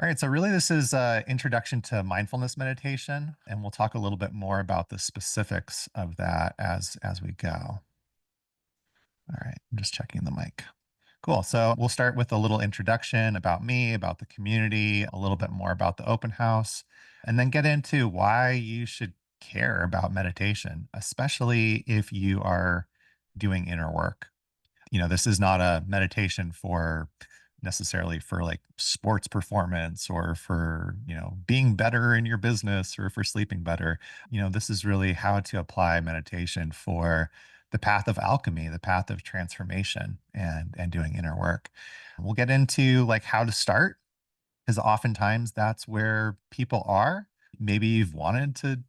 All right, so really this is introduction to mindfulness meditation, and we'll talk a little bit more about the specifics of that as we go. All right, I'm just checking the mic. Cool. So we'll start with a little introduction about me, about the community, a little bit more about the open house, and then get into why you should care about meditation, especially if you are doing inner work. This is not a meditation for necessarily for like sports performance or for, being better in your business or for sleeping better. This is really how to apply meditation for the path of alchemy, the path of transformation and doing inner work. We'll get into like how to start because oftentimes that's where people are. Maybe you've wanted to,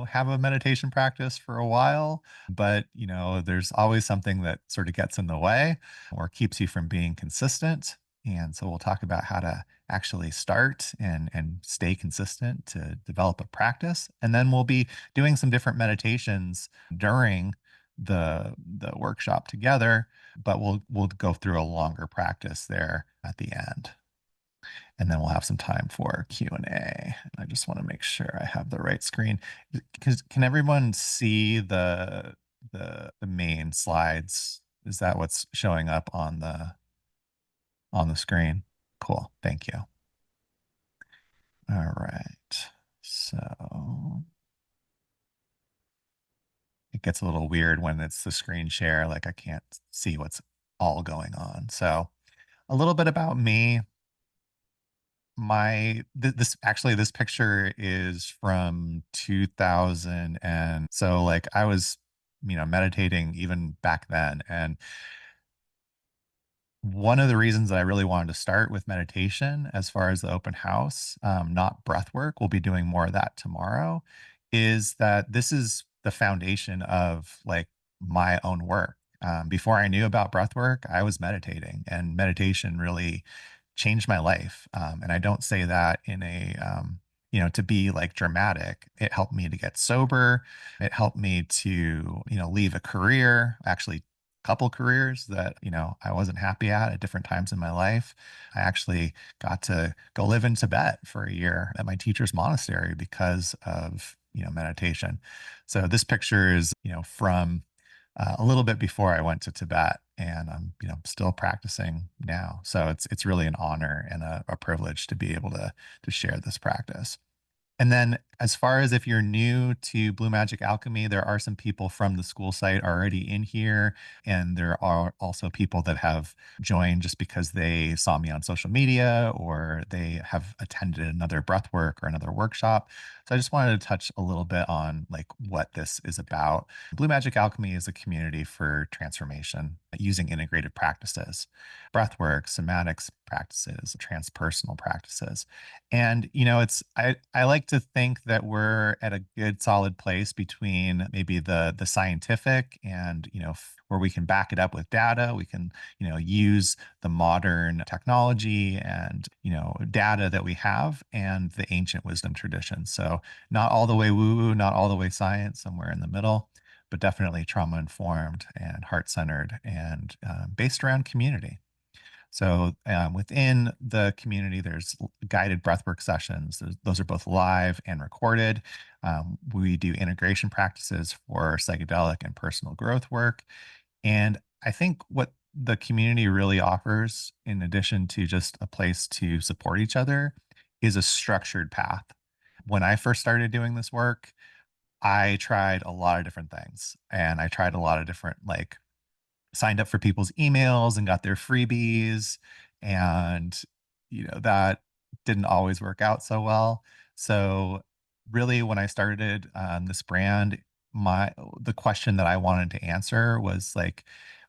have a meditation practice for a while, but, there's always something that sort of gets in the way or keeps you from being consistent. And so we'll talk about how to actually start and stay consistent to develop a practice. And then we'll be doing some different meditations during the workshop together, but we'll go through a longer practice there at the end, and then we'll have some time for Q&A. I just want to make sure I have the right screen. Can everyone see the main slides? Is that what's showing up on the screen? Cool. Thank you. All right. So it gets a little weird when it's the screen share, like I can't see what's all going on. So a little bit about me. This picture is from 2000, and so like I was meditating even back then. And one of the reasons that I really wanted to start with meditation as far as the open house, not breath work, we'll be doing more of that tomorrow, is that this is the foundation of like my own work. Before I knew about breath work, I was meditating, and meditation really changed my life. And I don't say that in to be like dramatic. It helped me to get sober. It helped me to, leave a career, actually couple careers that I wasn't happy at different times in my life. I actually got to go live in Tibet for a year at my teacher's monastery because of meditation. So this picture is from a little bit before I went to Tibet, and I'm still practicing now. So it's really an honor and a privilege to be able to share this practice. And then, as far as if you're new to Blue Magic Alchemy, there are some people from the school site already in here. And there are also people that have joined just because they saw me on social media or they have attended another breathwork or another workshop. So I just wanted to touch a little bit on like what this is about. Blue Magic Alchemy is a community for transformation using integrated practices, breathwork, somatics practices, transpersonal practices. And I like to think that we're at a good solid place between maybe the scientific and where we can back it up with data. We can use the modern technology and data that we have and the ancient wisdom tradition. So not all the way woo woo, not all the way science, somewhere in the middle, but definitely trauma informed and heart centered and based around community. So within the community, there's guided breathwork sessions. Those are both live and recorded. We do integration practices for psychedelic and personal growth work. And I think what the community really offers, in addition to just a place to support each other, is a structured path. When I first started doing this work, I tried a lot of different things, and I tried a lot of different like signed up for people's emails and got their freebies, and that didn't always work out so well. So really when I started this brand, the question that I wanted to answer was like,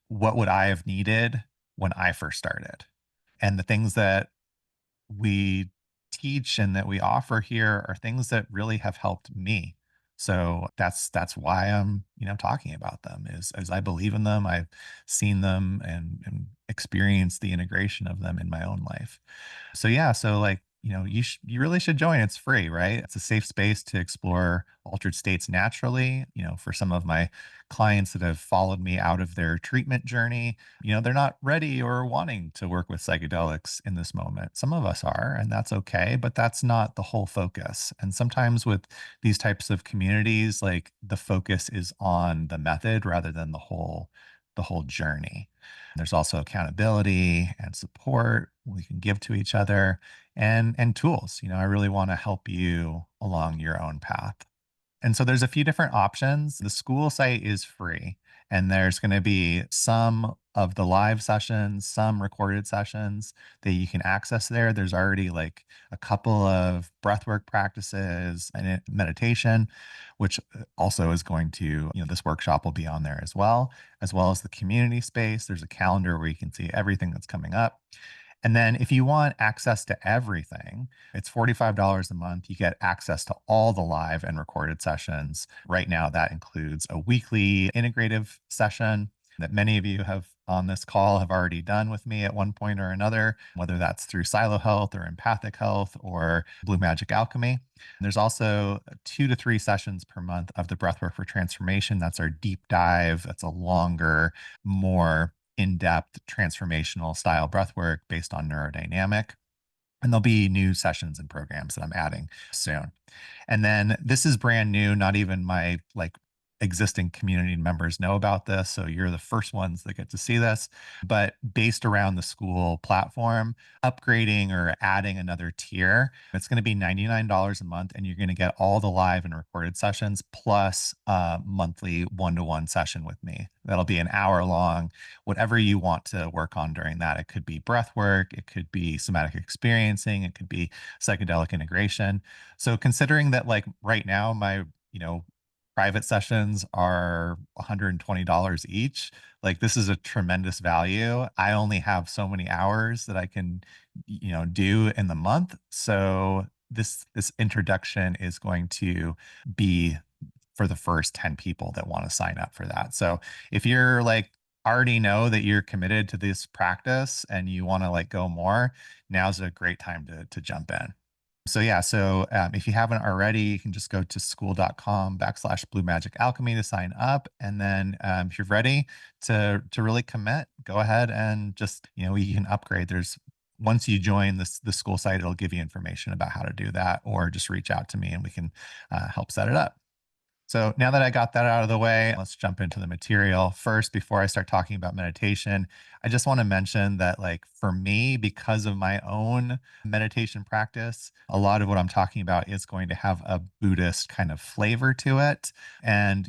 what would I have needed when I first started? And the things that we teach and that we offer here are things that really have helped me. So that's why I'm talking about them, is as I believe in them. I've seen them and experienced the integration of them in my own life. So yeah, so like you really should join. It's free, right? It's a safe space to explore altered states naturally. For some of my clients that have followed me out of their treatment journey, they're not ready or wanting to work with psychedelics in this moment. Some of us are, and that's okay, but that's not the whole focus. And sometimes with these types of communities, like the focus is on the method rather than the whole journey. There's also accountability and support we can give to each other, and tools. I really want to help you along your own path. And so there's a few different options. The school site is free, and there's going to be some of the live sessions, some recorded sessions that you can access there. There's already like a couple of breathwork practices and meditation, which also is going to, this workshop will be on there as well as the community space. There's a calendar where you can see everything that's coming up. And then if you want access to everything, it's $45 a month. You get access to all the live and recorded sessions. Right now, that includes a weekly integrative session that many of you have on this call have already done with me at one point or another, whether that's through Silo Health or Empathic Health or Blue Magic Alchemy. And there's also 2 to 3 sessions per month of the Breathwork for Transformation. That's our deep dive. That's a longer, more in-depth transformational style breathwork based on neurodynamic. And there'll be new sessions and programs that I'm adding soon. And then this is brand new. Not even my like existing community members know about this. So you're the first ones that get to see this. But based around the school platform, upgrading or adding another tier, it's going to be $99 a month. And you're going to get all the live and recorded sessions plus a monthly one-to-one session with me. That'll be an hour long, whatever you want to work on during that. It could be breath work, it could be somatic experiencing, it could be psychedelic integration. So considering that like right now my, private sessions are $120 each, like this is a tremendous value. I only have so many hours that I can, do in the month. So this introduction is going to be for the first 10 people that want to sign up for that. So if you're like already know that you're committed to this practice and you want to like go more, now's a great time to jump in. So if you haven't already, you can just go to school.com/Blue Magic Alchemy to sign up. And then if you're ready to really commit, go ahead and just, you can upgrade. Once you join the school site, it'll give you information about how to do that, or just reach out to me and we can help set it up. So now that I got that out of the way, let's jump into the material. First, before I start talking about meditation, I just want to mention that, like, for me, because of my own meditation practice, a lot of what I'm talking about is going to have a Buddhist kind of flavor to it. And,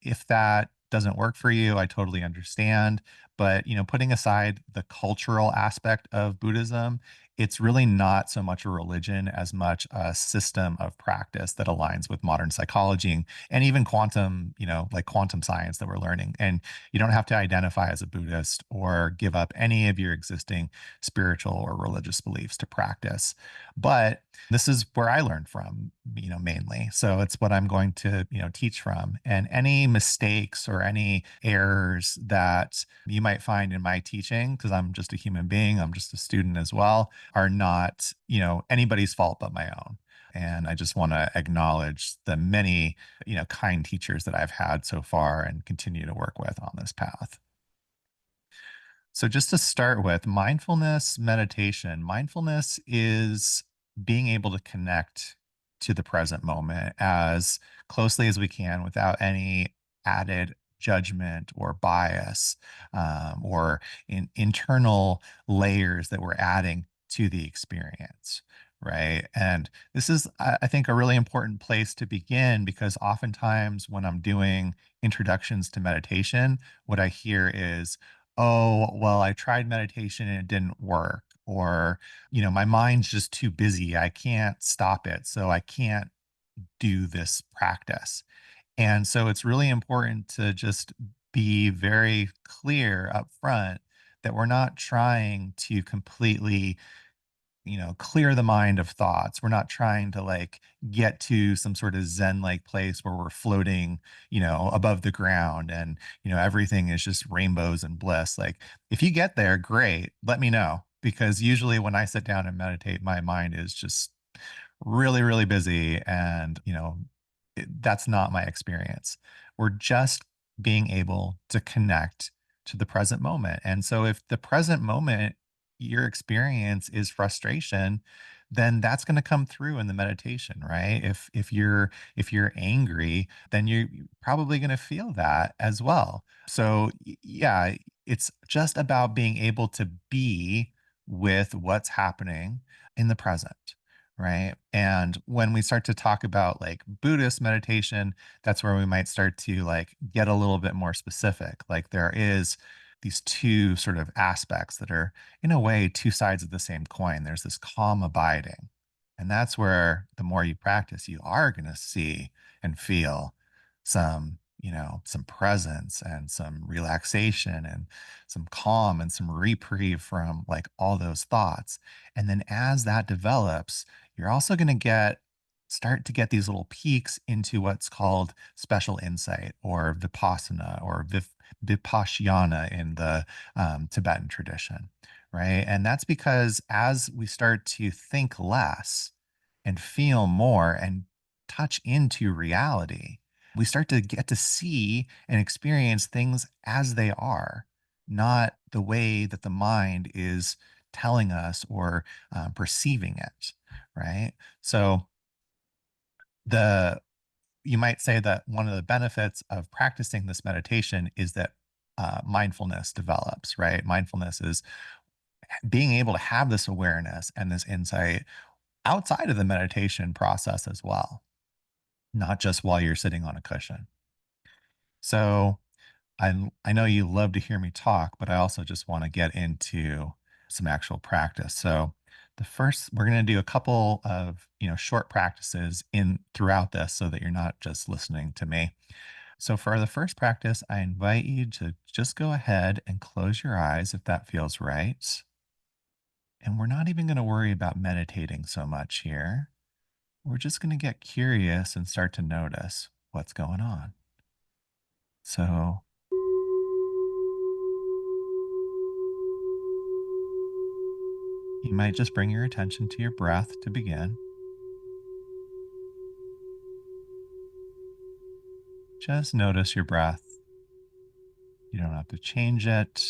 if that doesn't work for you, I totally understand. But, putting aside the cultural aspect of Buddhism, it's really not so much a religion as much a system of practice that aligns with modern psychology and even quantum, like quantum science that we're learning. And you don't have to identify as a Buddhist or give up any of your existing spiritual or religious beliefs to practice. But this is where I learned from, mainly. So it's what I'm going to, teach from. And any mistakes or any errors that you might find in my teaching, because I'm just a human being, I'm just a student as well, are not, anybody's fault but my own. And I just want to acknowledge the many, kind teachers that I've had so far and continue to work with on this path. So, just to start with, mindfulness meditation. Mindfulness is being able to connect to the present moment as closely as we can without any added judgment or bias, or internal layers that we're adding to the experience. Right. And this is, I think, a really important place to begin, because oftentimes when I'm doing introductions to meditation, what I hear is, oh, well, I tried meditation and it didn't work. Or, my mind's just too busy. I can't stop it. So I can't do this practice. And so it's really important to just be very clear up front that we're not trying to completely, clear the mind of thoughts. We're not trying to like get to some sort of Zen like place where we're floating, above the ground and, everything is just rainbows and bliss. Like, if you get there, great, let me know. because usually when I sit down and meditate, my mind is just really, really busy. And, that's not my experience. We're just being able to connect to the present moment. And so if the present moment, your experience is frustration, then that's going to come through in the meditation, right? If you're angry, then you're probably going to feel that as well. So yeah, it's just about being able to be with what's happening in the present, right? And when we start to talk about like Buddhist meditation, that's where we might start to like get a little bit more specific. Like there is these two sort of aspects that are in a way two sides of the same coin. There's this calm abiding. And that's where the more you practice, you are going to see and feel some presence and some relaxation and some calm and some reprieve from like all those thoughts. And then as that develops, you're also going to start to get these little peeks into what's called special insight or vipassana or vipassana in the Tibetan tradition, right? And that's because as we start to think less and feel more and touch into reality, we start to get to see and experience things as they are, not the way that the mind is telling us or perceiving it, right? So the you might say that one of the benefits of practicing this meditation is that mindfulness develops, right? Mindfulness is being able to have this awareness and this insight outside of the meditation process as well, not just while you're sitting on a cushion. So I know you love to hear me talk, but I also just want to get into some actual practice. So the first, we're going to do a couple of short practices in throughout this, so that you're not just listening to me. So for the first practice, I invite you to just go ahead and close your eyes if that feels right. And we're not even going to worry about meditating so much here. We're just going to get curious and start to notice what's going on. So you might just bring your attention to your breath to begin. Just notice your breath. You don't have to change it.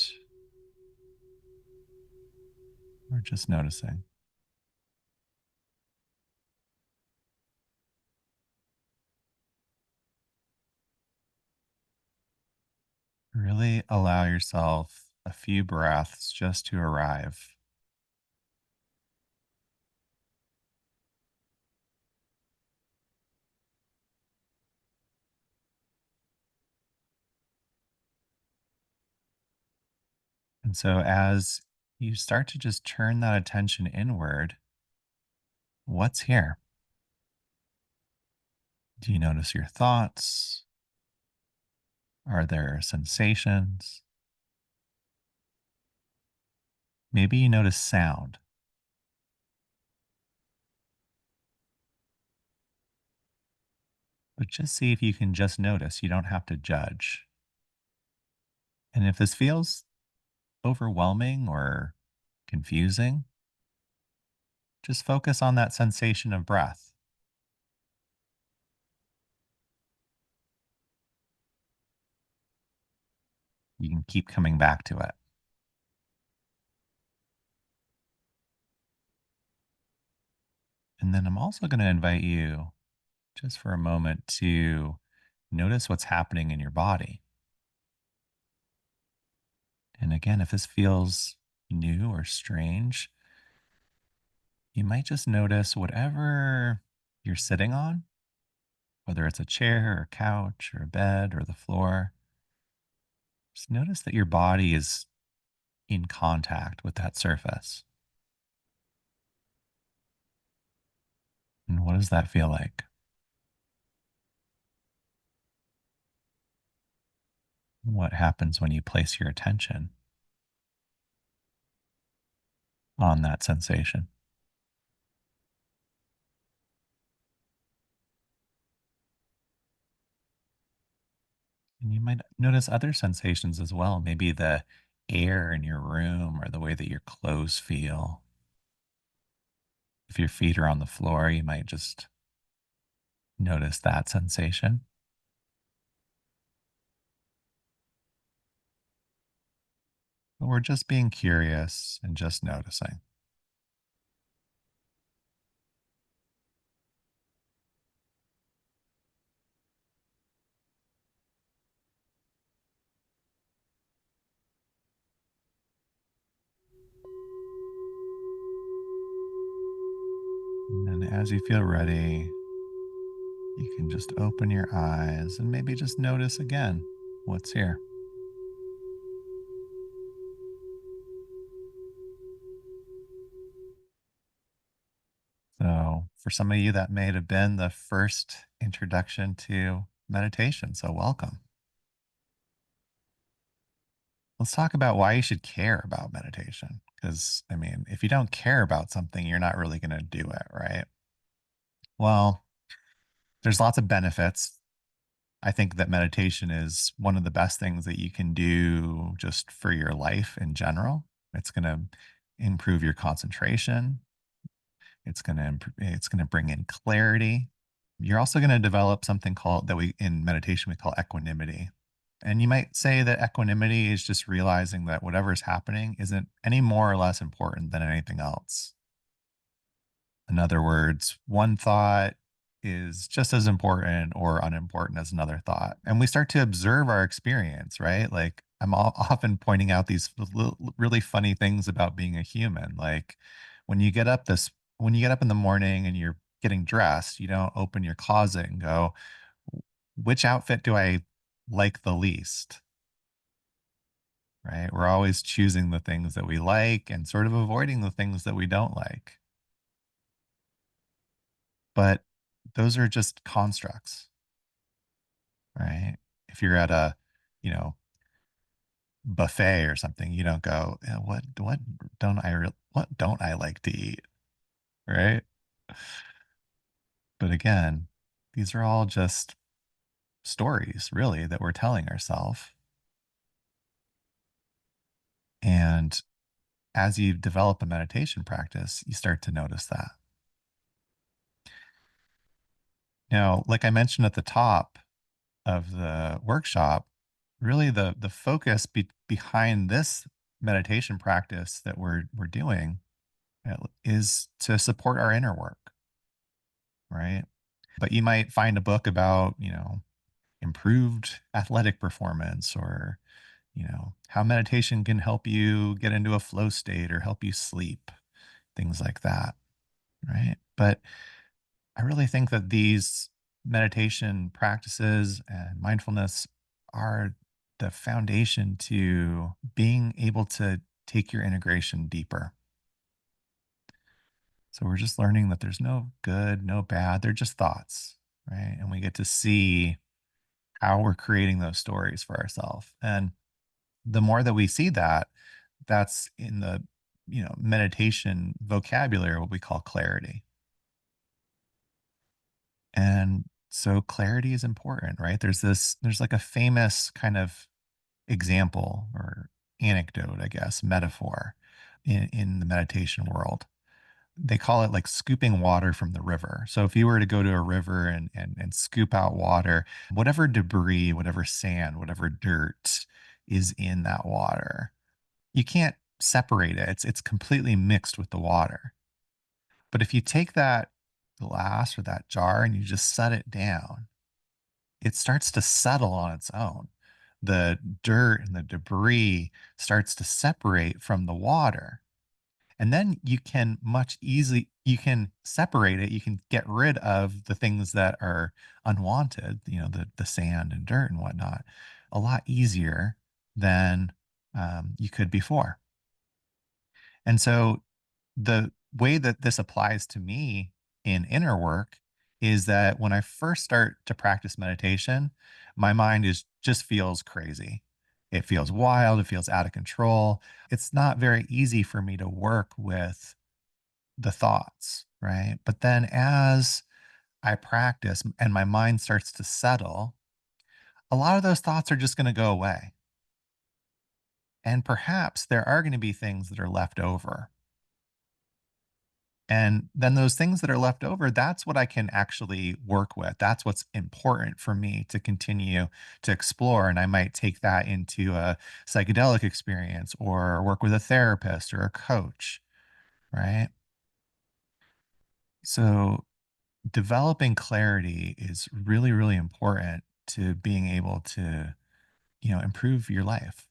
We're just noticing. Really allow yourself a few breaths just to arrive. And so as you start to just turn that attention inward, what's here? Do you notice your thoughts? Are there sensations? Maybe you notice sound, but just see if you can just notice. You don't have to judge. And if this feels overwhelming or confusing, just focus on that sensation of breath. You can keep coming back to it. And then I'm also going to invite you just for a moment to notice what's happening in your body. And again, if this feels new or strange, you might just notice whatever you're sitting on, whether it's a chair or couch or a bed or the floor. Just notice that your body is in contact with that surface. And what does that feel like? What happens when you place your attention on that sensation? And you might notice other sensations as well. Maybe the air in your room or the way that your clothes feel. If your feet are on the floor, you might just notice that sensation. But we're just being curious and just noticing. And then as you feel ready, you can just open your eyes and maybe just notice again what's here. So, for some of you, that may have been the first introduction to meditation. So, welcome. Let's talk about why you should care about meditation. Because, I mean, if you don't care about something, you're not really going to do it, right? Well, there's lots of benefits. I think that meditation is one of the best things that you can do just for your life in general. It's going to improve your concentration. It's going to bring in clarity. You're also going to develop something called that we in meditation we call equanimity. And you might say that equanimity is just realizing that whatever is happening isn't any more or less important than anything else. In other words, one thought is just as important or unimportant as another thought. And we start to observe our experience, right? Like often pointing out these really funny things about being a human. Like when you get up this, when you get up in the morning and you're getting dressed, you don't open your closet and go, which outfit do I like the least? Right? We're always choosing the things that we like and sort of avoiding the things that we don't like. But those are just constructs, right? If you're at a, you know, buffet or something, you don't go, what don't I like to eat, right? But again, these are all just stories, really, that we're telling ourselves. And as you develop a meditation practice, you start to notice that. Now, like I mentioned at the top of the workshop, really the focus behind this meditation practice that we're doing is to support our inner work, right? But you might find a book about, improved athletic performance or, how meditation can help you get into a flow state or help you sleep, things like that, right? But I really think that these meditation practices and mindfulness are the foundation to being able to take your integration deeper. So we're just learning that there's no good, no bad. They're just thoughts, right? And we get to see how we're creating those stories for ourselves. And the more that we see that, that's in the meditation vocabulary, what we call clarity. And so clarity is important, right? There's like a famous kind of example or anecdote, I guess, metaphor in the meditation world. They call it like scooping water from the river. So if you were to go to a river and scoop out water, whatever debris, whatever sand, whatever dirt is in that water, you can't separate it. It's completely mixed with the water. But if you take that glass or that jar and you just set it down, it starts to settle on its own. The dirt and the debris starts to separate from the water. And then you can you can separate it. You can get rid of the things that are unwanted, the sand and dirt and whatnot, a lot easier than you could before. And so the way that this applies to me in inner work is that when I first start to practice meditation, my mind is just feels crazy. It feels wild, it feels out of control. It's not very easy for me to work with the thoughts, right? But then as I practice and my mind starts to settle, a lot of those thoughts are just going to go away. And perhaps there are going to be things that are left over. And then those things that are left over, that's what I can actually work with. That's what's important for me to continue to explore. And I might take that into a psychedelic experience or work with a therapist or a coach, right? So developing clarity is really, really important to being able to, improve your life.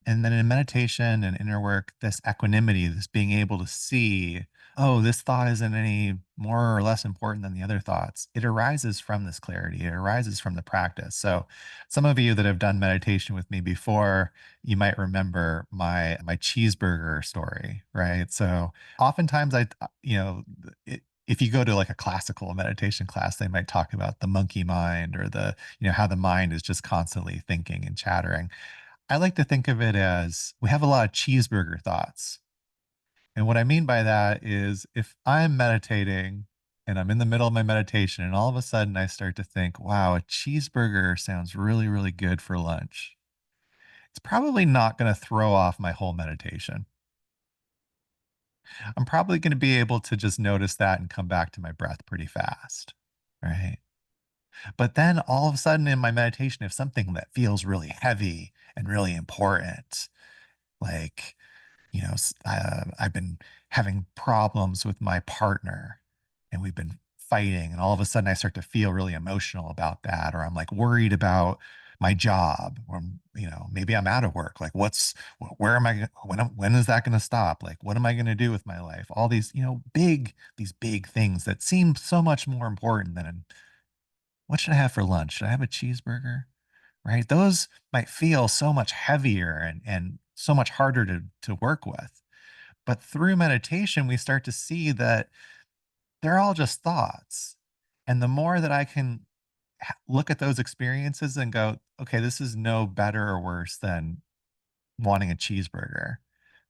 And then in meditation and inner work, this equanimity, this being able to see, oh, this thought isn't any more or less important than the other thoughts. It arises from this clarity. It arises from the practice. So some of you that have done meditation with me before, you might remember my cheeseburger story, right? So oftentimes if you go to like a classical meditation class, they might talk about the monkey mind or how the mind is just constantly thinking and chattering. I like to think of it as we have a lot of cheeseburger thoughts. And what I mean by that is if I'm meditating and I'm in the middle of my meditation and all of a sudden I start to think, wow, a cheeseburger sounds really, really good for lunch. It's probably not going to throw off my whole meditation. I'm probably going to be able to just notice that and come back to my breath pretty fast. Right. But then all of a sudden in my meditation, if something that feels really heavy and really important, like I've been having problems with my partner and we've been fighting. And all of a sudden I start to feel really emotional about that. Or I'm like worried about my job or, maybe I'm out of work. Like where am I, when is that going to stop? Like, what am I going to do with my life? All these, these big things that seem so much more important than what should I have for lunch? Should I have a cheeseburger? Right? Those might feel so much heavier and so much harder to work with. But through meditation, we start to see that they're all just thoughts. And the more that I can look at those experiences and go, okay, this is no better or worse than wanting a cheeseburger,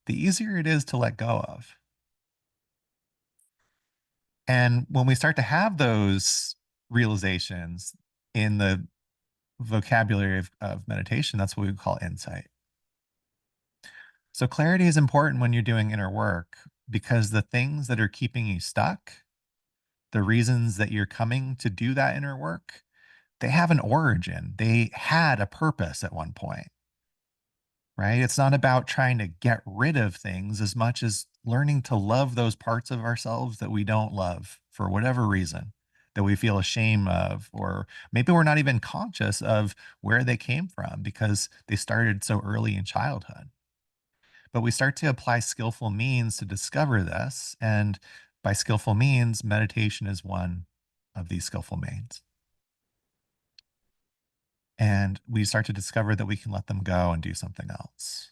the easier it is to let go of. And when we start to have those realizations in the vocabulary of meditation, that's what we call insight. So clarity is important when you're doing inner work because the things that are keeping you stuck, the reasons that you're coming to do that inner work, they have an origin. They had a purpose at one point, right? It's not about trying to get rid of things as much as learning to love those parts of ourselves that we don't love for whatever reason, that we feel ashamed of, or maybe we're not even conscious of where they came from because they started so early in childhood. But we start to apply skillful means to discover this. And by skillful means, meditation is one of these skillful means. And we start to discover that we can let them go and do something else.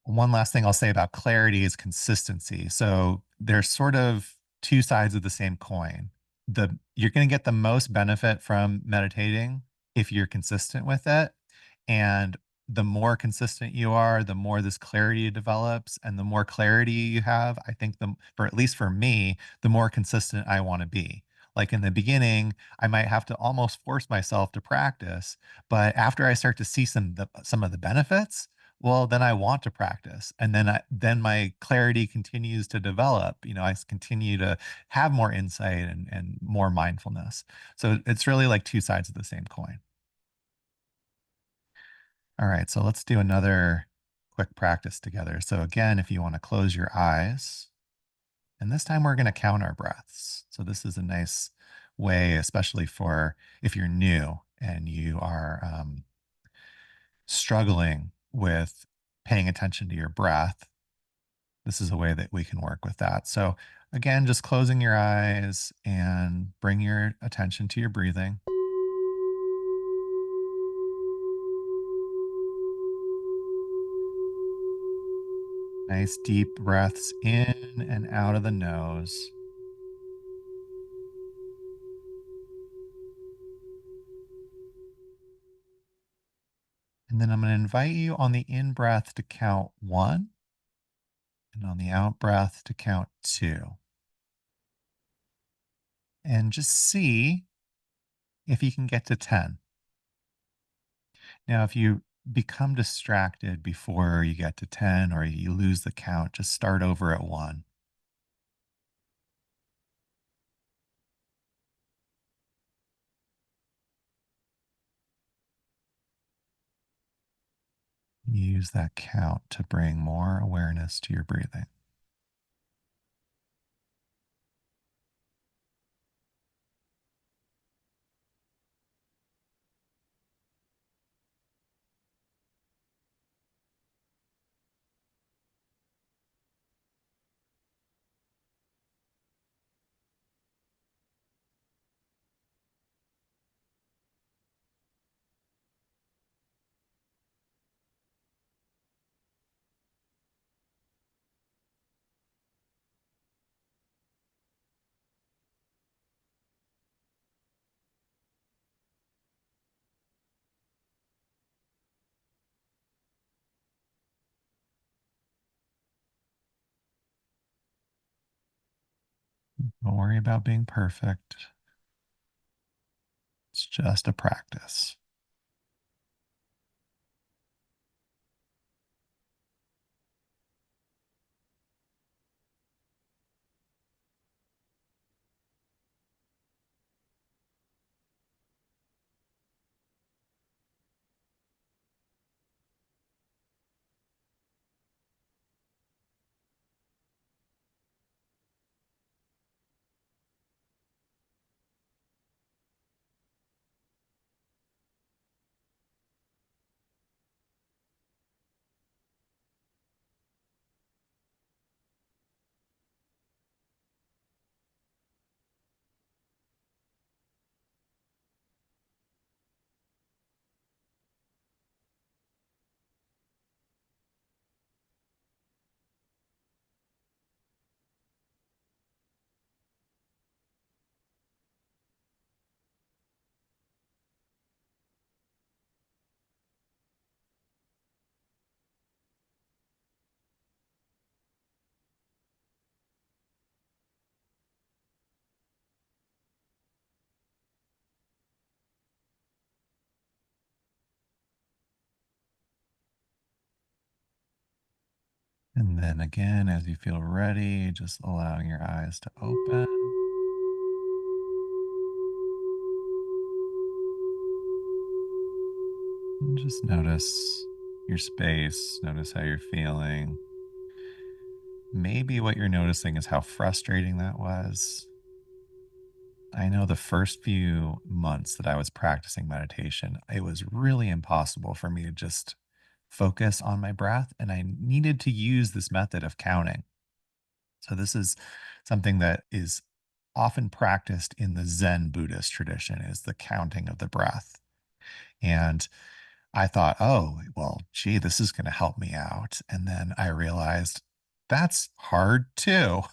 One last thing I'll say about clarity is consistency. So there's sort of two sides of the same coin. You're going to get the most benefit from meditating if you're consistent with it. And the more consistent you are, the more this clarity develops. And the more clarity you have, I think for at least for me, the more consistent I want to be. Like in the beginning, I might have to almost force myself to practice, but after I start to see some of the benefits, well, then I want to practice. And then my clarity continues to develop. I continue to have more insight and more mindfulness. So it's really like two sides of the same coin. All right, so let's do another quick practice together. So again, if you want to close your eyes, and this time we're going to count our breaths. So this is a nice way, especially for if you're new and you are struggling with paying attention to your breath. This is a way that we can work with that. So again, just closing your eyes and bring your attention to your breathing. Nice deep breaths in and out of the nose. And then I'm going to invite you on the in breath to count 1 and on the out breath to count 2. And just see if you can get to 10. Now, if you become distracted before you get to 10 or you lose the count, just start over at 1. Use that count to bring more awareness to your breathing. Don't worry about being perfect. It's just a practice. And then again, as you feel ready, just allowing your eyes to open. And just notice your space, notice how you're feeling. Maybe what you're noticing is how frustrating that was. I know the first few months that I was practicing meditation, it was really impossible for me to just focus on my breath, and I needed to use this method of counting. So, this is something that is often practiced in the Zen Buddhist tradition is the counting of the breath. And I thought, oh, well, gee, this is going to help me out. And then I realized that's hard too.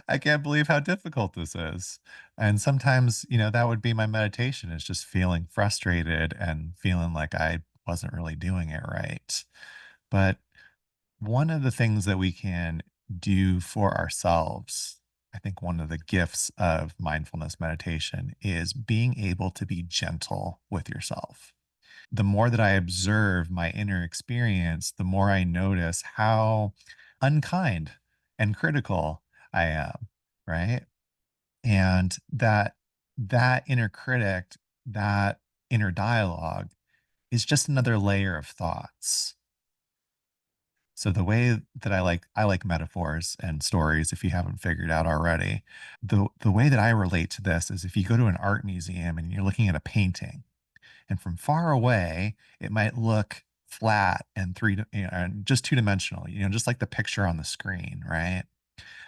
I can't believe how difficult this is. And sometimes, that would be my meditation is just feeling frustrated and feeling like I wasn't really doing it right. But one of the things that we can do for ourselves, I think one of the gifts of mindfulness meditation is being able to be gentle with yourself. The more that I observe my inner experience, the more I notice how unkind and critical I am, right? And that inner critic, that inner dialogue is just another layer of thoughts. So the way that I like metaphors and stories if you haven't figured out already. The way that I relate to this is if you go to an art museum and you're looking at a painting and from far away, it might look flat and and just two-dimensional, just like the picture on the screen, right?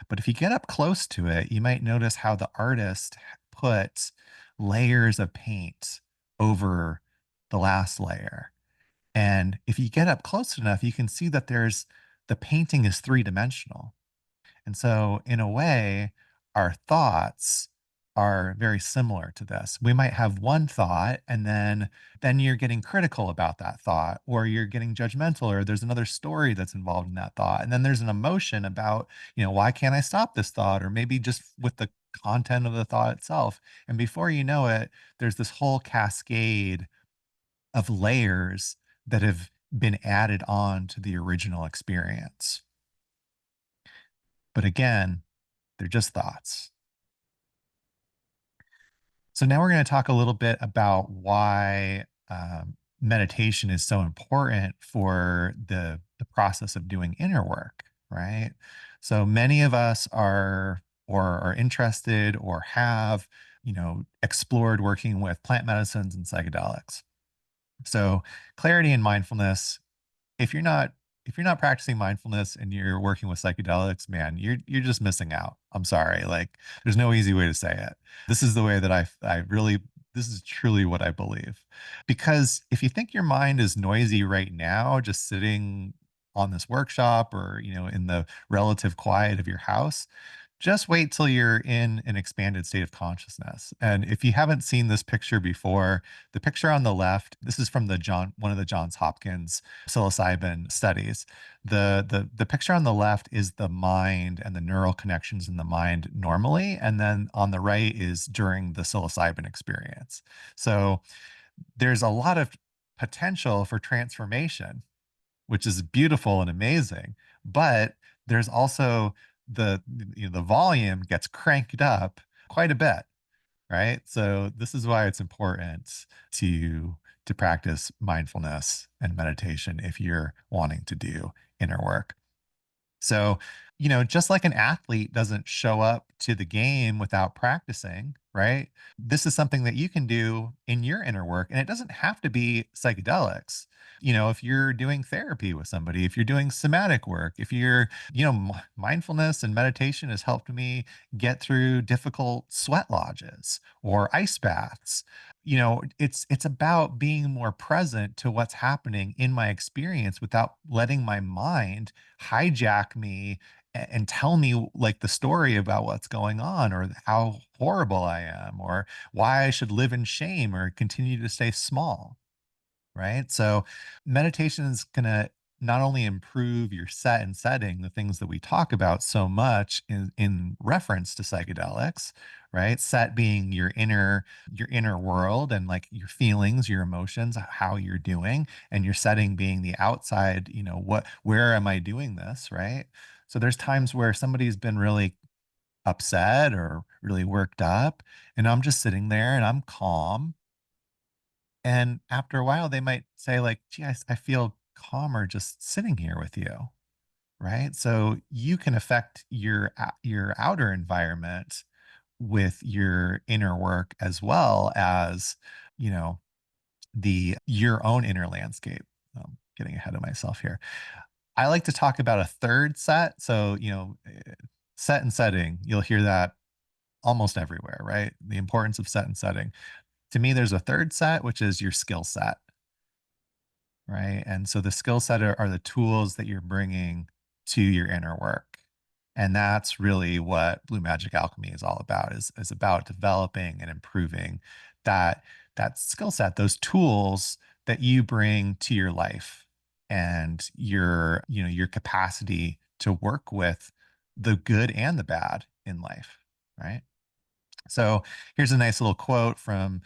But if you get up close to it, you might notice how the artist put layers of paint over the last layer. And if you get up close enough, you can see that the painting is three-dimensional. And so, in a way, our thoughts are very similar to this. We might have one thought and then you're getting critical about that thought, or you're getting judgmental, or there's another story that's involved in that thought. And then there's an emotion about, why can't I stop this thought? Or maybe just with the content of the thought itself. And before you know it, there's this whole cascade of layers that have been added on to the original experience. But again, they're just thoughts. So now we're going to talk a little bit about why meditation is so important for the process of doing inner work, right? So many of us are interested or have, explored working with plant medicines and psychedelics. So clarity and mindfulness, if you're not if you're not practicing mindfulness and you're working with psychedelics, man, you're just missing out. I'm sorry. Like there's no easy way to say it. This is the way that I really this is truly what I believe. Because if you think your mind is noisy right now, just sitting on this workshop or, in the relative quiet of your house, just wait till you're in an expanded state of consciousness. And if you haven't seen this picture before, the picture on the left, this is from one of the Johns Hopkins psilocybin studies. The picture on the left is the mind and the neural connections in the mind normally, and then on the right is during the psilocybin experience. So there's a lot of potential for transformation, which is beautiful and amazing. But there's also the the volume gets cranked up quite a bit, right? So this is why it's important to to practice mindfulness and meditation if you're wanting to do inner work. So, just like an athlete doesn't show up to the game without practicing, right? This is something that you can do in your inner work, and it doesn't have to be psychedelics. If you're doing therapy with somebody, if you're doing somatic work, if you're, mindfulness and meditation has helped me get through difficult sweat lodges or ice baths. It's about being more present to what's happening in my experience without letting my mind hijack me and tell me like the story about what's going on or how horrible I am or why I should live in shame or continue to stay small, right? So meditation is going to not only improve your set and setting, the things that we talk about so much in reference to psychedelics, right? Set being your inner world and like your feelings, your emotions, how you're doing, and your setting being the outside, where am I doing this, right? So there's times where somebody's been really upset or really worked up, and I'm just sitting there and I'm calm, and after a while, they might say like, "Gee, I feel calmer just sitting here with you." Right? So you can affect your outer environment with your inner work as well as, you know, the your own inner landscape. Getting ahead of myself here. I like to talk about a third set. So, set and setting, you'll hear that almost everywhere, right? The importance of set and setting. To me, there's a third set, which is your skill set, right? And so the skill set are the tools that you're bringing to your inner work. And that's really what Blue Magic Alchemy is all about, is about developing and improving that that skill set, those tools that you bring to your life and your capacity to work with the good and the bad in life, right? So here's a nice little quote from,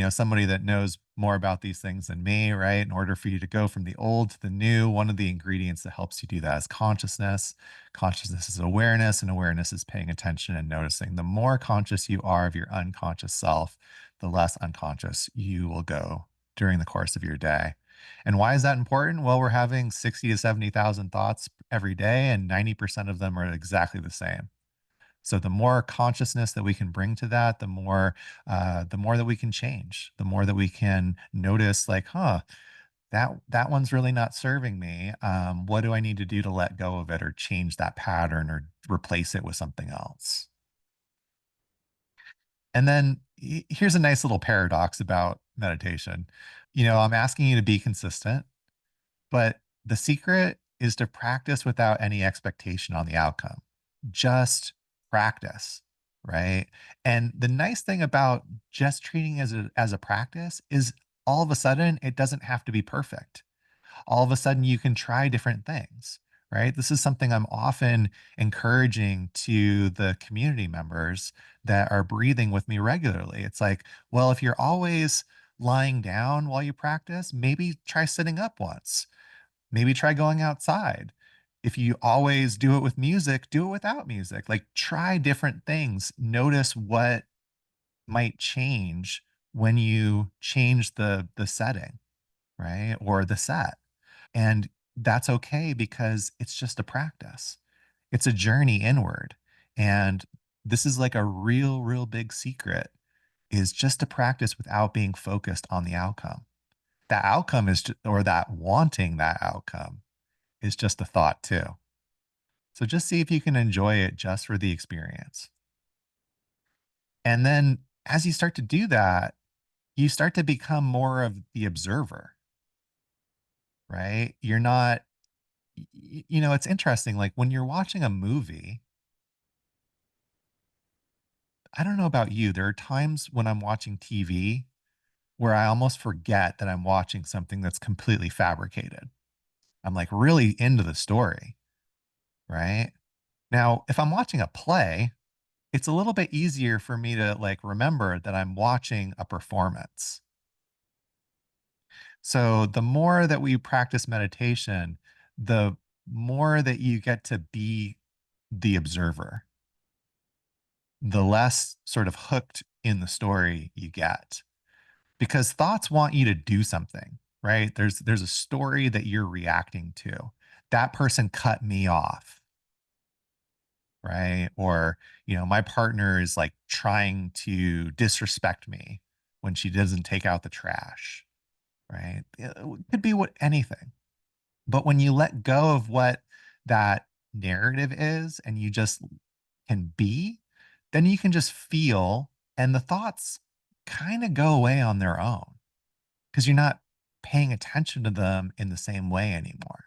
somebody that knows more about these things than me, right? In order for you to go from the old to the new, one of the ingredients that helps you do that is consciousness. Consciousness is awareness, and awareness is paying attention and noticing. The more conscious you are of your unconscious self, the less unconscious you will go during the course of your day. And why is that important? Well, we're having 60 to 70,000 thoughts every day, and 90% of them are exactly the same. So the more consciousness that we can bring to that, the more that we can change, the more that we can notice, like, that one's really not serving me. What do I need to do to let go of it, or change that pattern, or replace it with something else? And then here's a nice little paradox about meditation. I'm asking you to be consistent, but the secret is to practice without any expectation on the outcome. Just practice. right? And the nice thing about just treating it as a practice is all of a sudden it doesn't have to be perfect. All of a sudden you can try different things, right? This is something I'm often encouraging to the community members that are breathing with me regularly. It's like, well, if you're always lying down while you practice, maybe try sitting up once. Maybe try going outside. If you always do it with music, do it without music. Like try different things. Notice what might change when you change the setting, right? Or the set. And that's okay because it's just a practice. It's a journey inward. And this is like a real big secret is just to practice without being focused on the outcome. The outcome is or that wanting that outcome is just a thought too. So just see if you can enjoy it just for the experience. And then as you start to do that, you start to become more of the observer, right? You're not, it's interesting. Like when you're watching a movie, I don't know about you, there are times when I'm watching TV where I almost forget that I'm watching something that's completely fabricated. I'm like really into the story, right? Now, if I'm watching a play, it's a little bit easier for me to like remember that I'm watching a performance. So the more that we practice meditation, the more that you get to be the observer, the less sort of hooked in the story you get. Because thoughts want you to do something, right? There's a story that you're reacting to. That person cut me off, right? Or, my partner is like trying to disrespect me when she doesn't take out the trash, right? It could be what anything. But when you let go of what that narrative is and you just can be, then you can just feel and the thoughts kind of go away on their own because you're not paying attention to them in the same way anymore.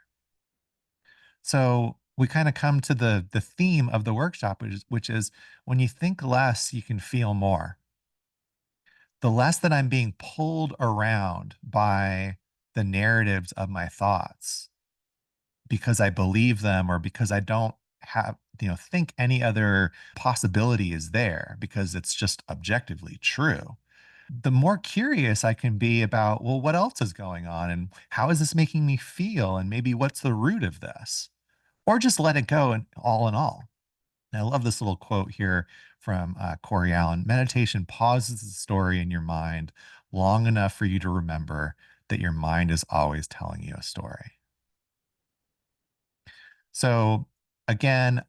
So we kind of come to the theme of the workshop, which is when you think less, you can feel more. The less that I'm being pulled around by the narratives of my thoughts because I believe them or because I don't have, think any other possibility is there because it's just objectively true. The more curious I can be about, well, what else is going on and how is this making me feel? And maybe what's the root of this? Or just let it go and all in all. And I love this little quote here from Corey Allen. Meditation pauses the story in your mind long enough for you to remember that your mind is always telling you a story. So again,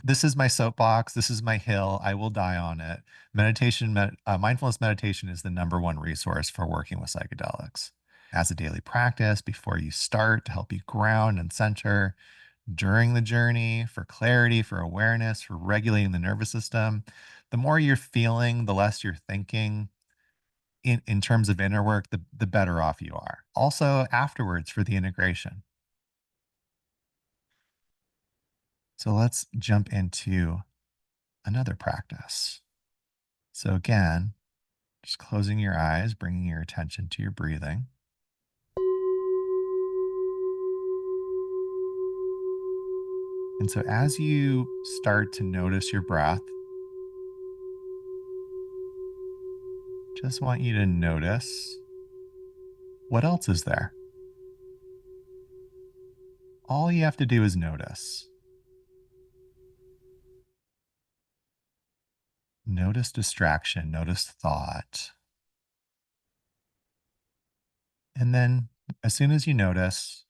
this is my soapbox. This is my hill. I will die on it. Mindfulness meditation is the number one resource for working with psychedelics. As a daily practice before you start to help you ground and center during the journey, for clarity, for awareness, for regulating the nervous system. The more you're feeling, the less you're thinking in terms of inner work, the better off you are. Also, afterwards for the integration. So let's jump into another practice. So, again, just closing your eyes, bringing your attention to your breathing. And so, as you start to notice your breath, just want you to notice what else is there. All you have to do is notice. Notice distraction, notice thought. And then, as soon as you notice,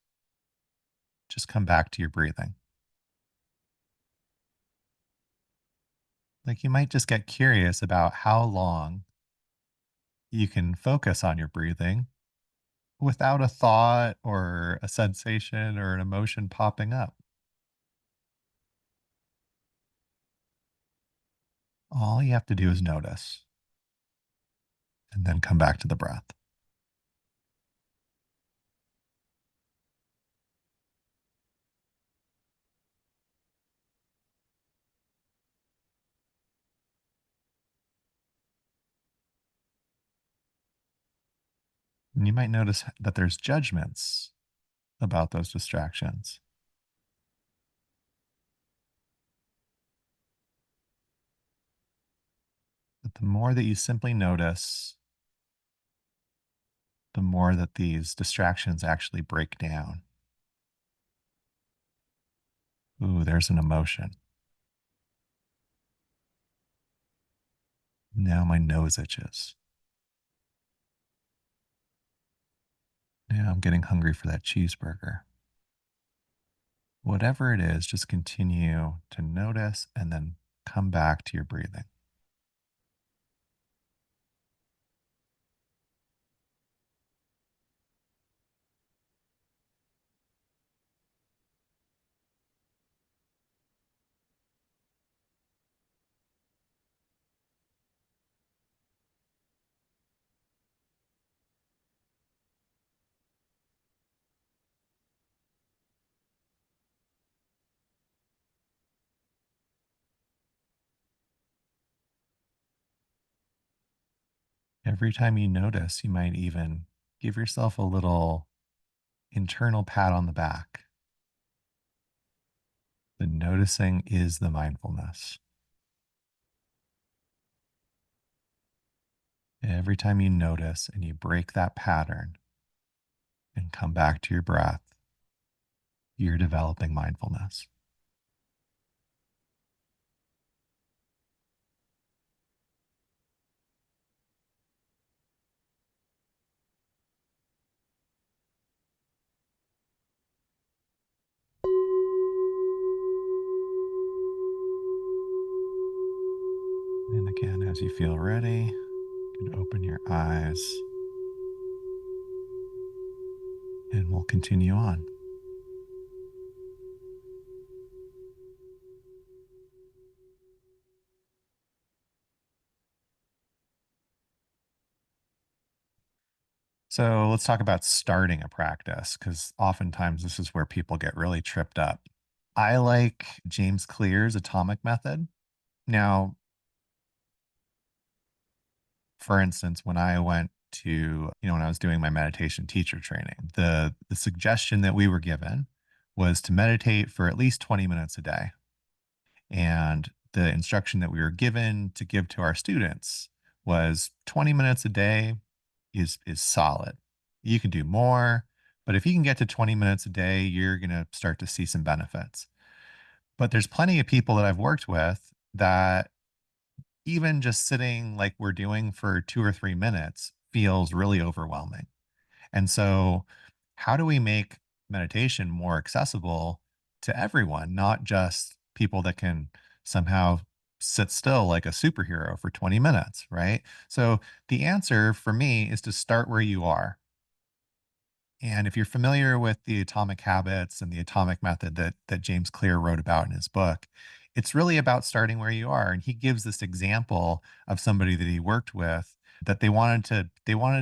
just come back to your breathing. Like you might just get curious about how long you can focus on your breathing without a thought or a sensation or an emotion popping up. All you have to do is notice and then come back to the breath. And you might notice that there's judgments about those distractions. But the more that you simply notice, the more that these distractions actually break down. Ooh, there's an emotion. Now my nose itches. Now I'm getting hungry for that cheeseburger. Whatever it is, just continue to notice and then come back to your breathing. Every time you notice, you might even give yourself a little internal pat on the back. The noticing is the mindfulness. Every time you notice and you break that pattern and come back to your breath, you're developing mindfulness. And again, as you feel ready, you can open your eyes and we'll continue on. So let's talk about starting a practice because oftentimes this is where people get really tripped up. I like James Clear's atomic method. Now, for instance, when I went to, when I was doing my meditation teacher training, the suggestion that we were given was to meditate for at least 20 minutes a day. And the instruction that we were given to give to our students was 20 minutes a day is solid. You can do more, but if you can get to 20 minutes a day, you're going to start to see some benefits. But there's plenty of people that I've worked with that even just sitting like we're doing for 2 or 3 minutes feels really overwhelming. And so, how do we make meditation more accessible to everyone, not just people that can somehow sit still like a superhero for 20 minutes, right? So, the answer for me is to start where you are. And if you're familiar with the atomic habits and the atomic method that James Clear wrote about in his book, it's really about starting where you are. And he gives this example of somebody that he worked with that they wanted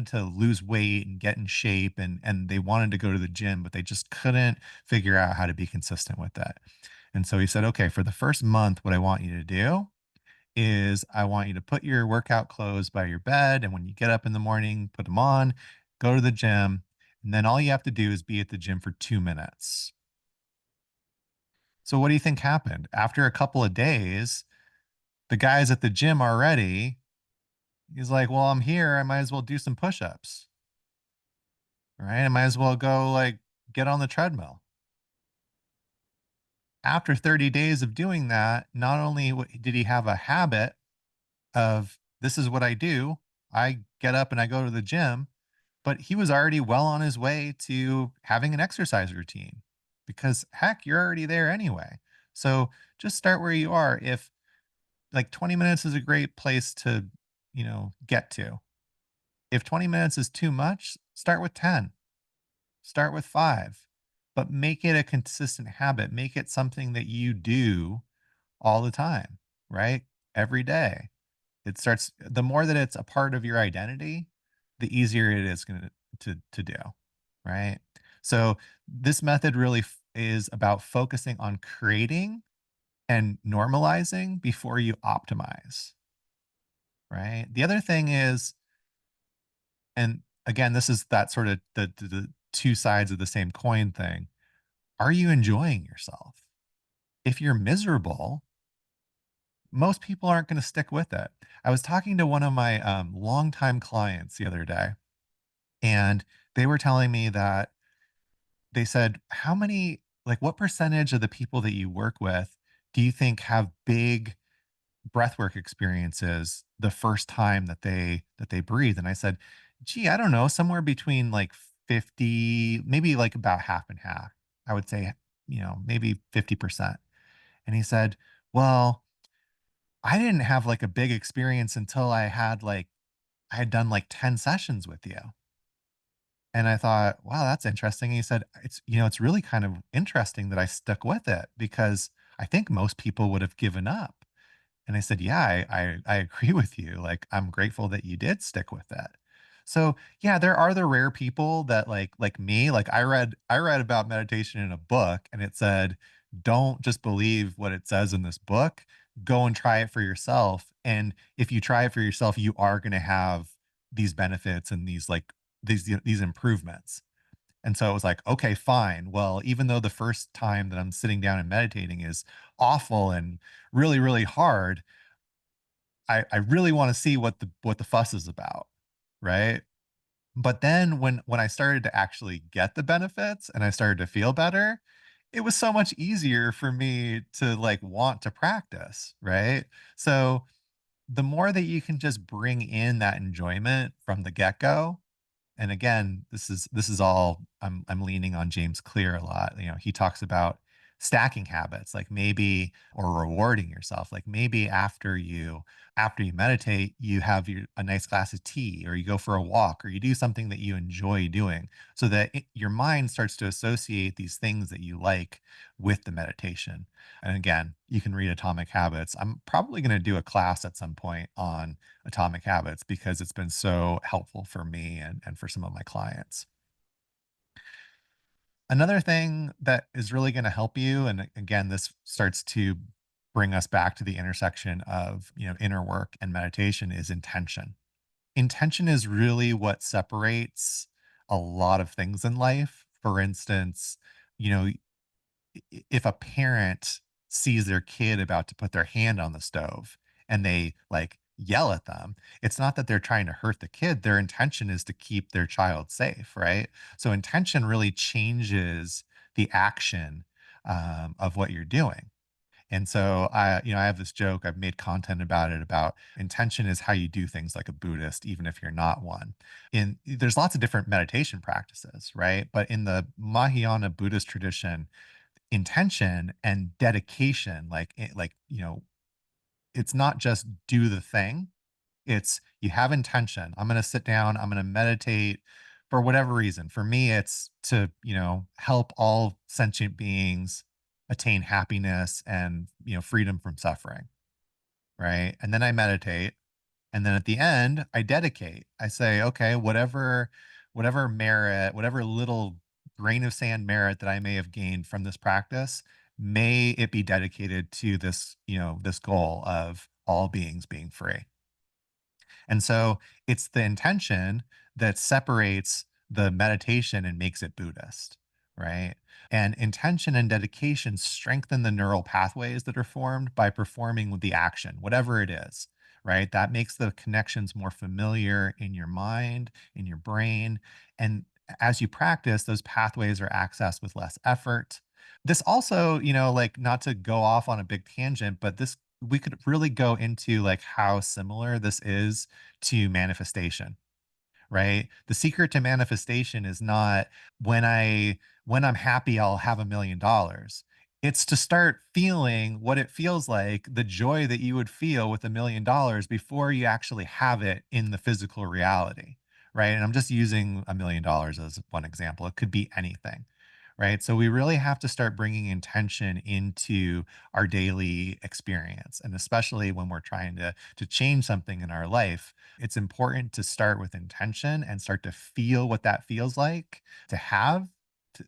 to lose weight and get in shape and they wanted to go to the gym, but they just couldn't figure out how to be consistent with that. And so he said, okay, for the first month, what I want you to do is I want you to put your workout clothes by your bed. And when you get up in the morning, put them on, go to the gym. And then all you have to do is be at the gym for 2 minutes. So, what do you think happened? After a couple of days, the guy's at the gym already. He's like, well, I'm here. I might as well do some push ups, right? I might as well go like get on the treadmill. After 30 days of doing that, not only did he have a habit of this is what I do, I get up and I go to the gym, but he was already well on his way to having an exercise routine because heck, you're already there anyway. So just start where you are. If like 20 minutes is a great place to, get to. If 20 minutes is too much, start with 10, start with 5, but make it a consistent habit. Make it something that you do all the time, right? Every day. It starts the more that it's a part of your identity, the easier it is gonna to do, right? So, this method really is about focusing on creating and normalizing before you optimize, right? The other thing is and again, this is that sort of the two sides of the same coin thing. Are you enjoying yourself? If you're miserable, most people aren't going to stick with it. I was talking to one of my longtime clients the other day, and they were telling me that they said, how many, like, what percentage of the people that you work with do you think have big breathwork experiences the first time that they breathe? And I said, gee, I don't know, somewhere between like 50, maybe like about half and half. I would say, maybe 50%. And he said, well, I didn't have like a big experience until I had done like 10 sessions with you. And I thought, wow, that's interesting. And he said, it's really kind of interesting that I stuck with it because I think most people would have given up. And I said, "Yeah, I agree with you. Like, I'm grateful that you did stick with it." So, yeah, there are the rare people that like me, like I read about meditation in a book and it said, "Don't just believe what it says in this book. Go and try it for yourself. And if you try it for yourself, you are going to have these benefits and these improvements." And so it was like, okay, fine. Well, even though the first time that I'm sitting down and meditating is awful and really, really hard, I really want to see what the fuss is about. Right. But then when I started to actually get the benefits and I started to feel better, it was so much easier for me to like want to practice. Right. So the more that you can just bring in that enjoyment from the get-go, and again, this is all I'm leaning on James Clear a lot. He talks about stacking habits, like maybe or rewarding yourself. Like maybe after you meditate, you have a nice glass of tea, or you go for a walk, or you do something that you enjoy doing, so that your mind starts to associate these things that you like with the meditation. And again, you can read Atomic Habits. I'm probably going to do a class at some point on Atomic Habits because it's been so helpful for me and for some of my clients. Another thing that is really going to help you, and again, this starts to bring us back to the intersection of inner work and meditation, is intention. Intention is really what separates a lot of things in life. For instance, you know, if a parent sees their kid about to put their hand on the stove and they like yell at them, it's not that they're trying to hurt the kid. Their intention is to keep their child safe, right? So intention really changes the action of what you're doing. And so I have this joke, I've made content about it, about intention is how you do things like a Buddhist, even if you're not one. There's lots of different meditation practices, right? But in the Mahayana Buddhist tradition, intention and dedication, it's not just do the thing. It's you have intention. I'm going to sit down, I'm going to meditate for whatever reason. For me, it's to help all sentient beings attain happiness and freedom from suffering, right? And then I meditate, and then at the end, I dedicate. I say, okay, whatever merit, whatever little grain of sand merit that I may have gained from this practice, may it be dedicated to this goal of all beings being free. And so it's the intention that separates the meditation and makes it Buddhist, right? And intention and dedication strengthen the neural pathways that are formed by performing the action, whatever it is, right? That makes the connections more familiar in your mind, in your brain. And as you practice, those pathways are accessed with less effort. This also, like, not to go off on a big tangent, but this we could really go into like how similar this is to manifestation, right? The secret to manifestation is not when I'm happy, I'll have $1 million. It's to start feeling what it feels like, the joy that you would feel with $1 million before you actually have it in the physical reality, right? And I'm just using $1 million as one example. It could be anything, right? So we really have to start bringing intention into our daily experience, and especially when we're trying to change something in our life, it's important to start with intention and start to feel what that feels like to have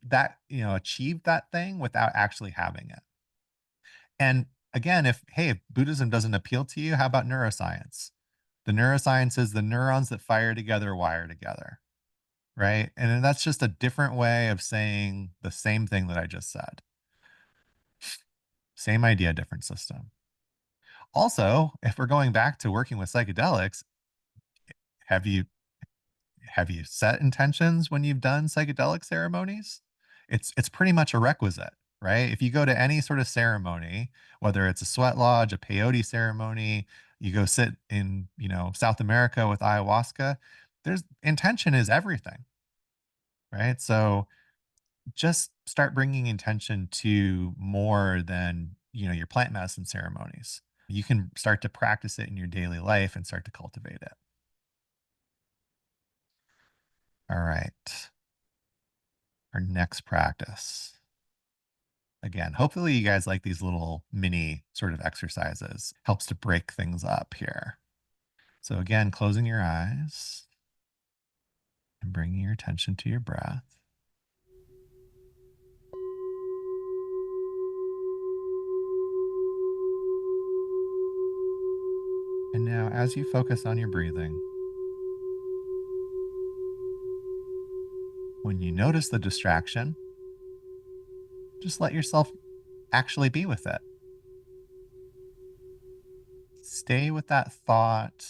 that, achieve that thing without actually having it. And again, if Buddhism doesn't appeal to you, how about neuroscience? The neuroscience is the neurons that fire together wire together. right? And then that's just a different way of saying the same thing that I just said. Same idea, different system. Also, if we're going back to working with psychedelics, have you have you set intentions when you've done psychedelic ceremonies? It's pretty much a requisite, right? If you go to any sort of ceremony, whether it's a sweat lodge, a peyote ceremony, you go sit in, South America with ayahuasca, there's intention is everything, right? So just start bringing intention to more than, your plant medicine ceremonies. You can start to practice it in your daily life and start to cultivate it. All right. Our next practice. Again, hopefully you guys like these little mini sort of exercises. Helps to break things up here. So again, closing your eyes and bringing your attention to your breath. And now as you focus on your breathing, when you notice the distraction, just let yourself actually be with it. Stay with that thought,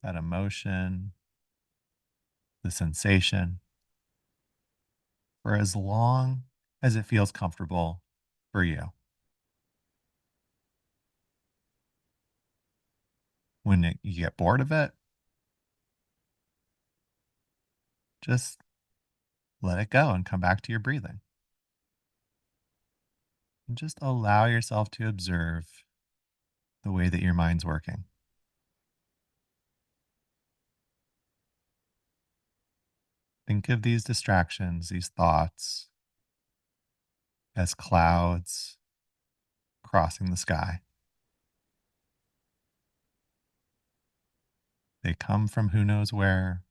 that emotion, the sensation for as long as it feels comfortable for you. When you get bored of it, just let it go and come back to your breathing. And just allow yourself to observe the way that your mind's working. Think of these distractions, these thoughts, as clouds crossing the sky. They come from who knows where,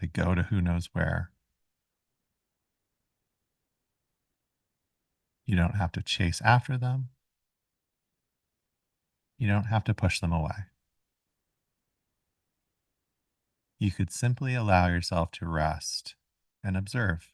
they go to who knows where. You don't have to chase after them. You don't have to push them away. You could simply allow yourself to rest and observe.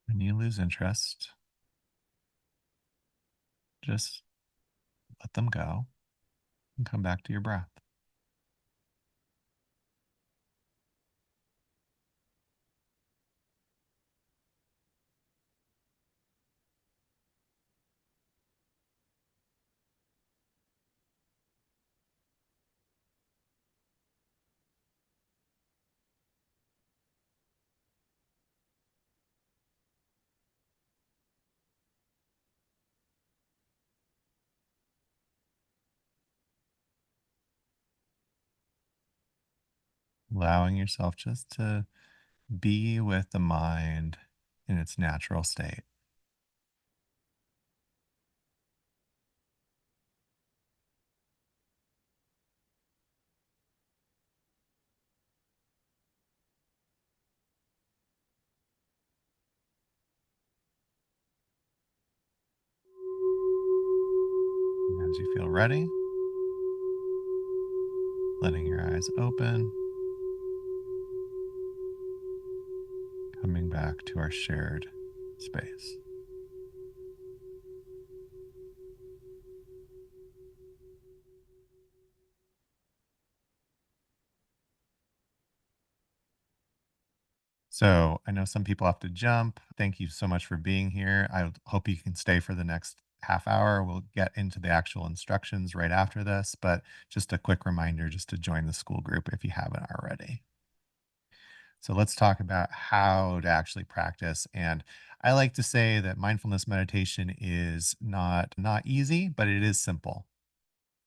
When you lose interest, just let them go and come back to your breath. Allowing yourself just to be with the mind in its natural state. And as you feel ready, letting your eyes open, coming back to our shared space. So I know some people have to jump. Thank you so much for being here. I hope you can stay for the next half hour. We'll get into the actual instructions right after this, but just a quick reminder just to join the school group if you haven't already. So let's talk about how to actually practice. And I like to say that mindfulness meditation is not easy, but it is simple.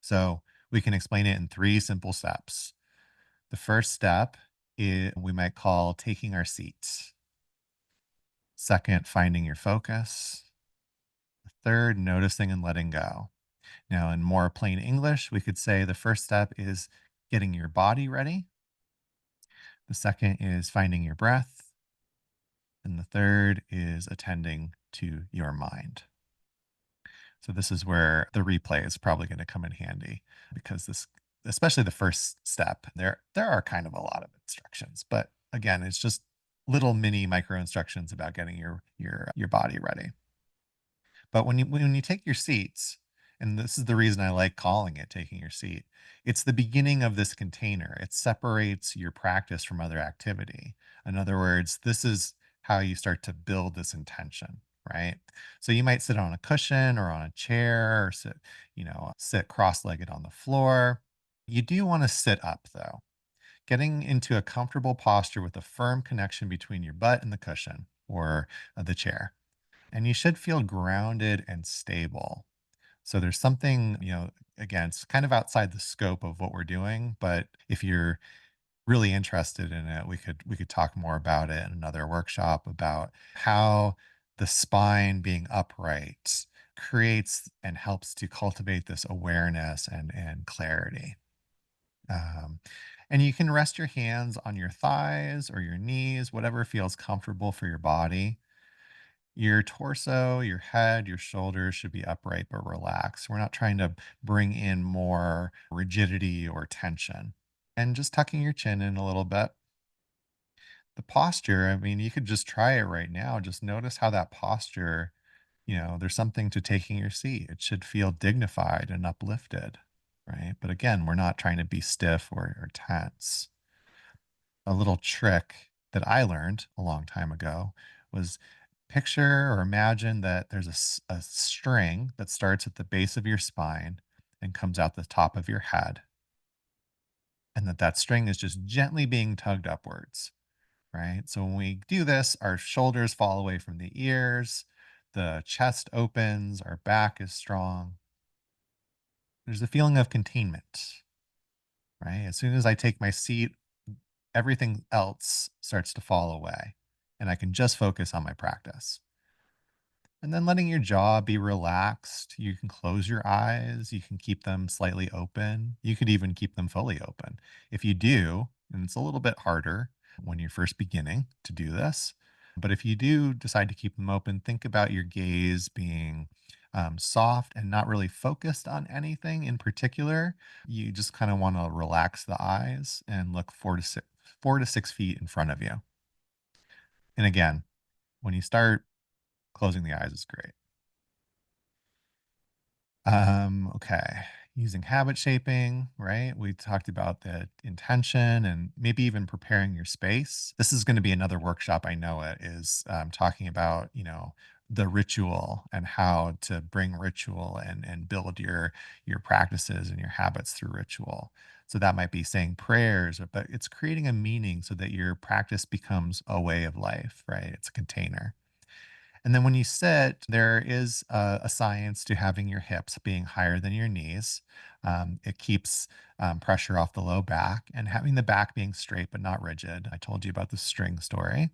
So we can explain it in three simple steps. The first step we might call taking our seats. Second, finding your focus. Third, noticing and letting go. Now, in more plain English, we could say the first step is getting your body ready. The second is finding your breath. And the third is attending to your mind. So this is where the replay is probably going to come in handy because this, especially the first step, there are kind of a lot of instructions, but again, it's just little mini micro instructions about getting your body ready. But when you take your seats, and this is the reason I like calling it taking your seat, it's the beginning of this container. It separates your practice from other activity. In other words, this is how you start to build this intention, right? So you might sit on a cushion or on a chair or sit cross-legged on the floor. You do want to sit up though. Getting into a comfortable posture with a firm connection between your butt and the cushion or the chair, and you should feel grounded and stable. So there's something, again, it's kind of outside the scope of what we're doing, but if you're really interested in it, we could talk more about it in another workshop about how the spine being upright creates and helps to cultivate this awareness and clarity. Um, and you can rest your hands on your thighs or your knees, whatever feels comfortable for your body. Your torso, your head, your shoulders should be upright but relaxed. We're not trying to bring in more rigidity or tension. And just tucking your chin in a little bit. The posture, I mean, you could just try it right now. Just notice how that posture, there's something to taking your seat. It should feel dignified and uplifted, right? But again, we're not trying to be stiff or tense. A little trick that I learned a long time ago was picture or imagine that there's a string that starts at the base of your spine and comes out the top of your head, and that string is just gently being tugged upwards, right? So when we do this, our shoulders fall away from the ears, the chest opens, our back is strong. There's a feeling of containment, right? As soon as I take my seat, everything else starts to fall away and I can just focus on my practice. And then letting your jaw be relaxed. You can close your eyes. You can keep them slightly open. You could even keep them fully open. If you do, and it's a little bit harder when you're first beginning to do this, but if you do decide to keep them open, think about your gaze being soft and not really focused on anything in particular. You just kind of want to relax the eyes and look 4 to 6 feet in front of you. And again, when you start, closing the eyes is great. Okay. Using habit shaping, right? We talked about the intention and maybe even preparing your space. This is going to be another workshop. I know it is talking about, the ritual and how to bring ritual and build your practices and your habits through ritual. So that might be saying prayers, but it's creating a meaning so that your practice becomes a way of life, right? It's a container. And then when you sit, there is a science to having your hips being higher than your knees. It keeps pressure off the low back and having the back being straight but not rigid. I told you about the string story.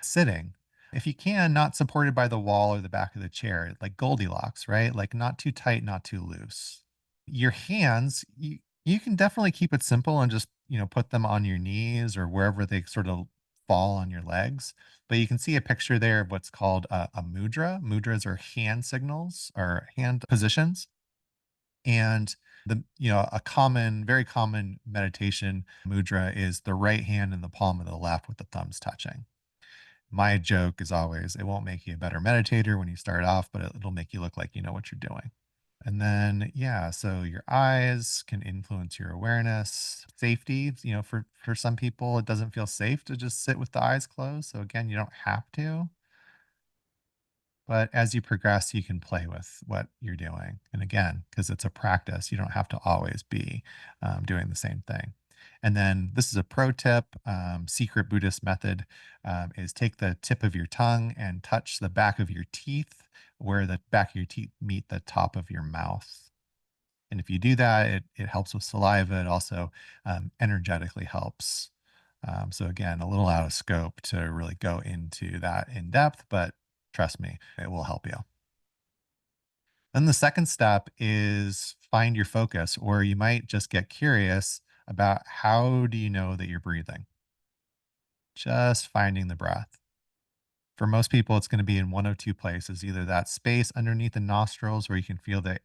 Sitting, if you can, not supported by the wall or the back of the chair, like Goldilocks, right? Like not too tight, not too loose. Your hands, you can definitely keep it simple and just, put them on your knees or wherever they sort of fall on your legs. But you can see a picture there of what's called a mudra. Mudras are hand signals or hand positions. And very common meditation mudra is the right hand in the palm of the left with the thumbs touching. My joke is always, it won't make you a better meditator when you start off, but it'll make you look like you know what you're doing. And then, yeah, so your eyes can influence your awareness. Safety, for some people, it doesn't feel safe to just sit with the eyes closed. So again, you don't have to. But as you progress, you can play with what you're doing. And again, because it's a practice, you don't have to always be doing the same thing. And then this is a pro tip, secret Buddhist method is take the tip of your tongue and touch the back of your teeth where the back of your teeth meet the top of your mouth. And if you do that, it helps with saliva. It also energetically helps. So again, a little out of scope to really go into that in depth, but trust me, it will help you. Then the second step is find your focus, or you might just get curious about how do you know that you're breathing? Just finding the breath. For most people, it's going to be in one of two places, either that space underneath the nostrils where you can feel the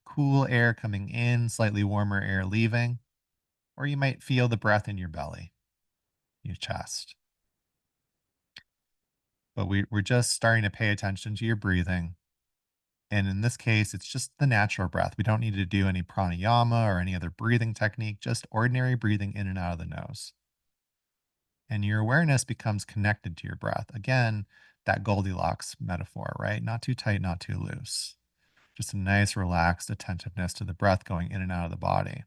cool air coming in, slightly warmer air leaving, or you might feel the breath in your belly, your chest. But we're just starting to pay attention to your breathing. And in this case, it's just the natural breath. We don't need to do any pranayama or any other breathing technique, just ordinary breathing in and out of the nose. And your awareness becomes connected to your breath. Again, that Goldilocks metaphor, right? Not too tight, not too loose. Just a nice, relaxed attentiveness to the breath going in and out of the body.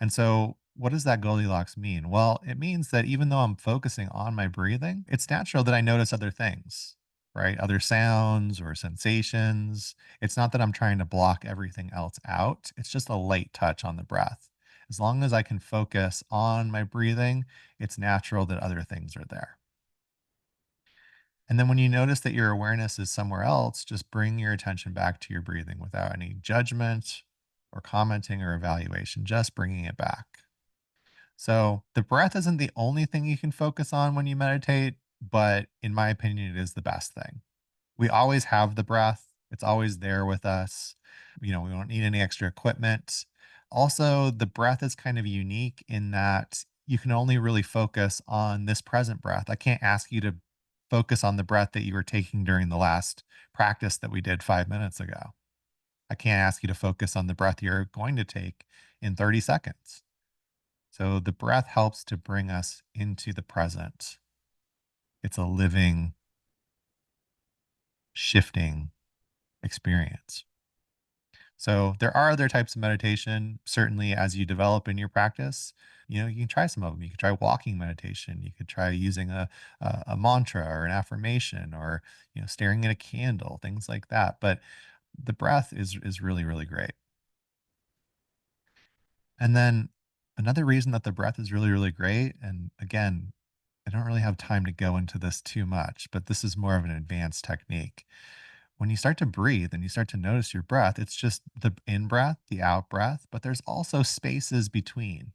And so, what does that Goldilocks mean? Well, it means that even though I'm focusing on my breathing, it's natural that I notice other things, right? Other sounds or sensations. It's not that I'm trying to block everything else out, it's just a light touch on the breath. As long as I can focus on my breathing, it's natural that other things are there. And then when you notice that your awareness is somewhere else, just bring your attention back to your breathing without any judgment or commenting or evaluation, just bringing it back. So the breath isn't the only thing you can focus on when you meditate, but in my opinion, it is the best thing. We always have the breath, it's always there with us. We don't need any extra equipment. Also, the breath is kind of unique in that you can only really focus on this present breath. I can't ask you to focus on the breath that you were taking during the last practice that we did 5 minutes ago. I can't ask you to focus on the breath you're going to take in 30 seconds. So the breath helps to bring us into the present. It's a living, shifting experience. So there are other types of meditation, certainly as you develop in your practice. You can try some of them. You could try walking meditation. You could try using a mantra or an affirmation, or staring at a candle, things like that. But the breath is really, really great. And then another reason that the breath is really, really great, and again, I don't really have time to go into this too much, but this is more of an advanced technique. When you start to breathe and you start to notice your breath, it's just the in breath, the out breath, but there's also spaces between.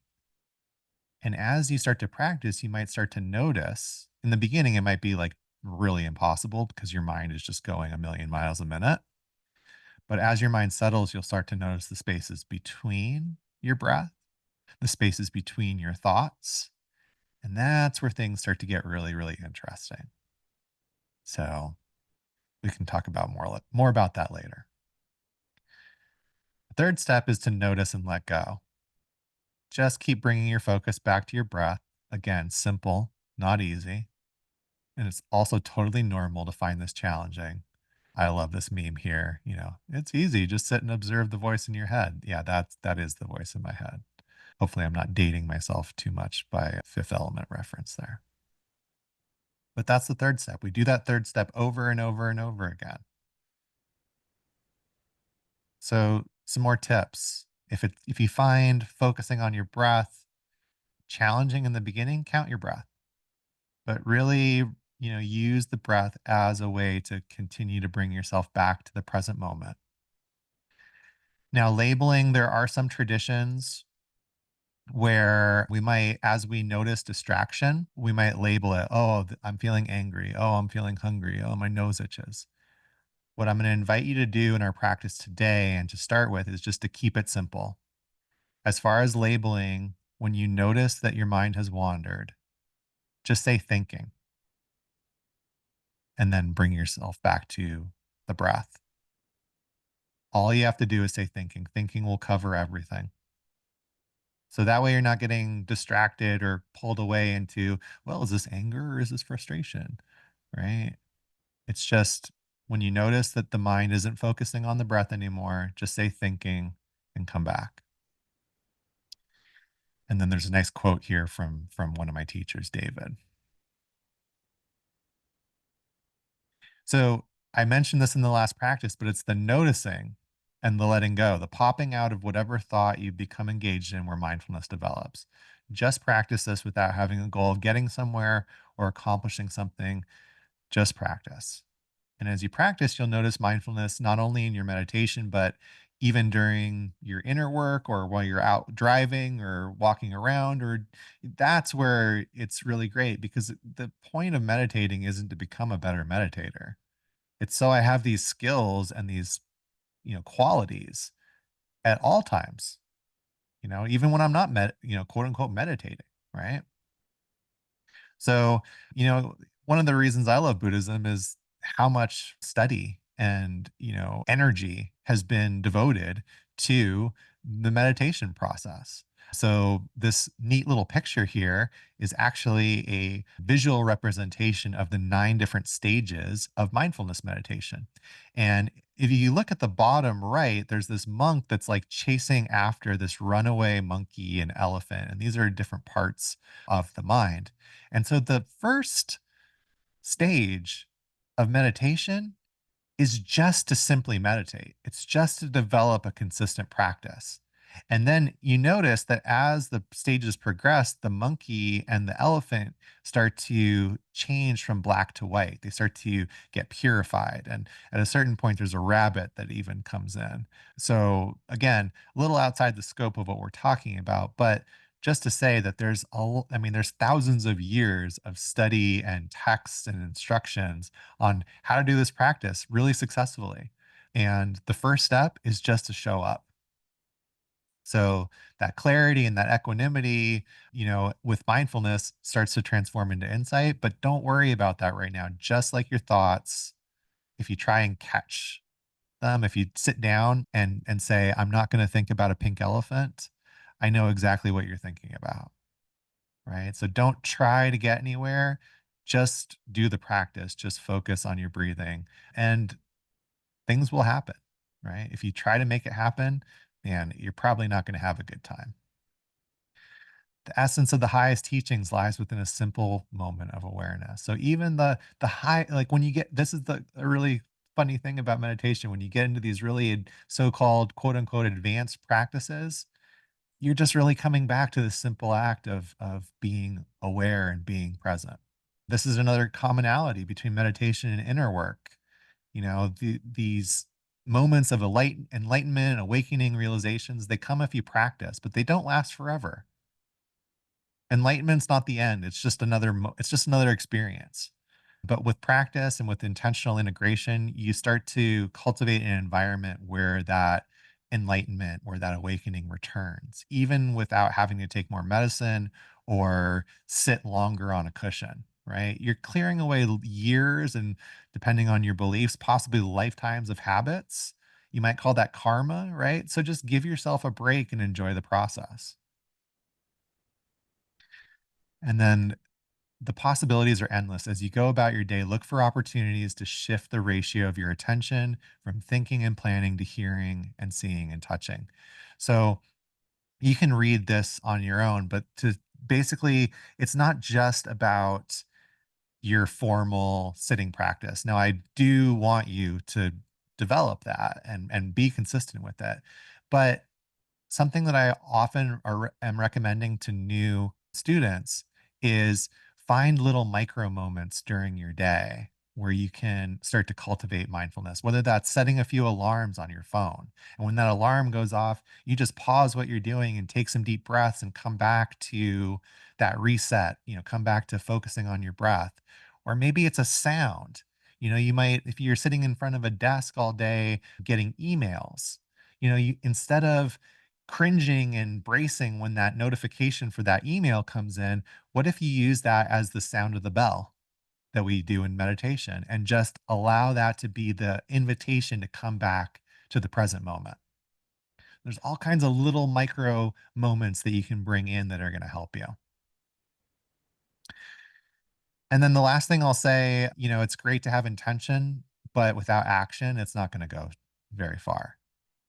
And as you start to practice, you might start to notice in the beginning, it might be like really impossible because your mind is just going a million miles a minute. But as your mind settles, you'll start to notice the spaces between your breath, the spaces between your thoughts. And that's where things start to get really, really interesting. So we can talk about more about that later. The third step is to notice and let go. Just keep bringing your focus back to your breath. Again, simple, not easy. And it's also totally normal to find this challenging. I love this meme here. It's easy. Just sit and observe the voice in your head. Yeah, that is the voice in my head. Hopefully, I'm not dating myself too much by a Fifth Element reference there. But that's the third step. We do that third step over and over and over again. So, some more tips. If you find focusing on your breath challenging in the beginning, count your breath. But really, use the breath as a way to continue to bring yourself back to the present moment. Now, labeling, there are some traditions where we might, as we notice distraction, we might label it, oh, I'm feeling angry. Oh, I'm feeling hungry. Oh, my nose itches. What I'm going to invite you to do in our practice today and to start with is just to keep it simple. As far as labeling, when you notice that your mind has wandered, just say thinking and then bring yourself back to the breath. All you have to do is say thinking. Thinking will cover everything. So that way you're not getting distracted or pulled away into, well, is this anger or is this frustration? Right? It's just when you notice that the mind isn't focusing on the breath anymore, just say thinking and come back. And then there's a nice quote here from one of my teachers, David. So I mentioned this in the last practice, but it's the noticing and the letting go, the popping out of whatever thought you become engaged in where mindfulness develops. Just practice this without having a goal of getting somewhere or accomplishing something. Just practice. And as you practice, you'll notice mindfulness not only in your meditation, but even during your inner work or while you're out driving or walking around, or that's where it's really great because the point of meditating isn't to become a better meditator. It's so I have these skills and these, qualities at all times, even when I'm not quote unquote meditating, right? So, one of the reasons I love Buddhism is how much study and, energy has been devoted to the meditation process. So, this neat little picture here is actually a visual representation of the 9 different stages of mindfulness meditation. And if you look at the bottom right, there's this monk that's like chasing after this runaway monkey and elephant. And these are different parts of the mind. And so the first stage of meditation is just to simply meditate. It's just to develop a consistent practice. And then you notice that as the stages progress, the monkey and the elephant start to change from black to white. They start to get purified. And at a certain point, there's a rabbit that even comes in. So, again, a little outside the scope of what we're talking about, but just to say that there's thousands of years of study and texts and instructions on how to do this practice really successfully. And the first step is just to show up. So that clarity and that equanimity, with mindfulness starts to transform into insight. But don't worry about that right now. Just like your thoughts, if you try and catch them, if you sit down and say, I'm not going to think about a pink elephant, I know exactly what you're thinking about. Right. So don't try to get anywhere. Just do the practice. Just focus on your breathing. And things will happen, right? If you try to make it happen, man, you're probably not going to have a good time. The essence of the highest teachings lies within a simple moment of awareness. So even the high, like when you get this is the a really funny thing about meditation. When you get into these really so-called quote unquote advanced practices, you're just really coming back to the simple act of being aware and being present. This is another commonality between meditation and inner work. These moments of enlightenment, awakening, realizations, they come if you practice, but they don't last forever. Enlightenment's not the end. It's just another experience. But with practice and with intentional integration, you start to cultivate an environment where that enlightenment or that awakening returns, even without having to take more medicine or sit longer on a cushion, right? You're clearing away years and, depending on your beliefs, possibly lifetimes of habits. You might call that karma, right? So just give yourself a break and enjoy the process. And then the possibilities are endless. As you go about your day, look for opportunities to shift the ratio of your attention from thinking and planning to hearing and seeing and touching. So you can read this on your own, but to basically, it's not just about your formal sitting practice. Now, I do want you to develop that and be consistent with it. But something that I often am recommending to new students is find little micro moments during your day where you can start to cultivate mindfulness, whether that's setting a few alarms on your phone. And when that alarm goes off, you just pause what you're doing and take some deep breaths and come back to that reset, come back to focusing on your breath. Or maybe it's a sound. You might, if you're sitting in front of a desk all day getting emails, instead of cringing and bracing when that notification for that email comes in, what if you use that as the sound of the bell that we do in meditation and just allow that to be the invitation to come back to the present moment? There's all kinds of little micro moments that you can bring in that are going to help you. And then the last thing I'll say, it's great to have intention, but without action, it's not going to go very far.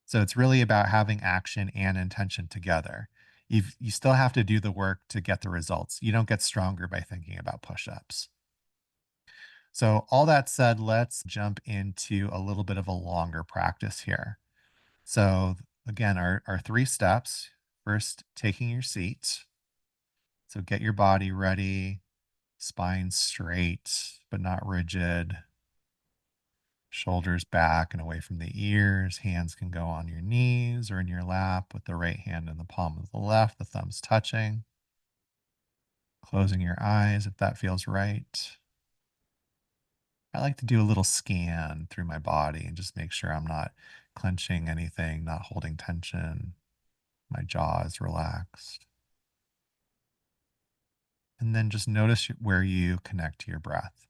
So it's really about having action and intention together. You still have to do the work to get the results. You don't get stronger by thinking about push-ups. So all that said, let's jump into a little bit of a longer practice here. So again, our 3 steps. First, taking your seat. So get your body ready, spine straight, but not rigid. Shoulders back and away from the ears. Hands can go on your knees or in your lap with the right hand in the palm of the left, the thumbs touching. Closing your eyes if that feels right. I like to do a little scan through my body and just make sure I'm not clenching anything, not holding tension. My jaw is relaxed. And then just notice where you connect to your breath.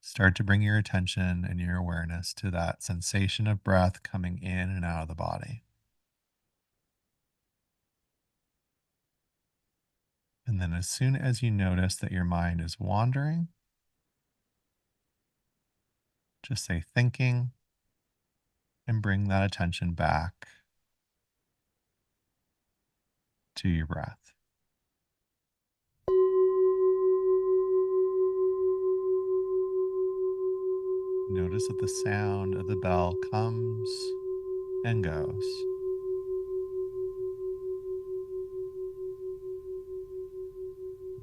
Start to bring your attention and your awareness to that sensation of breath coming in and out of the body. And then, as soon as you notice that your mind is wandering, just say thinking and bring that attention back to your breath. Notice that the sound of the bell comes and goes.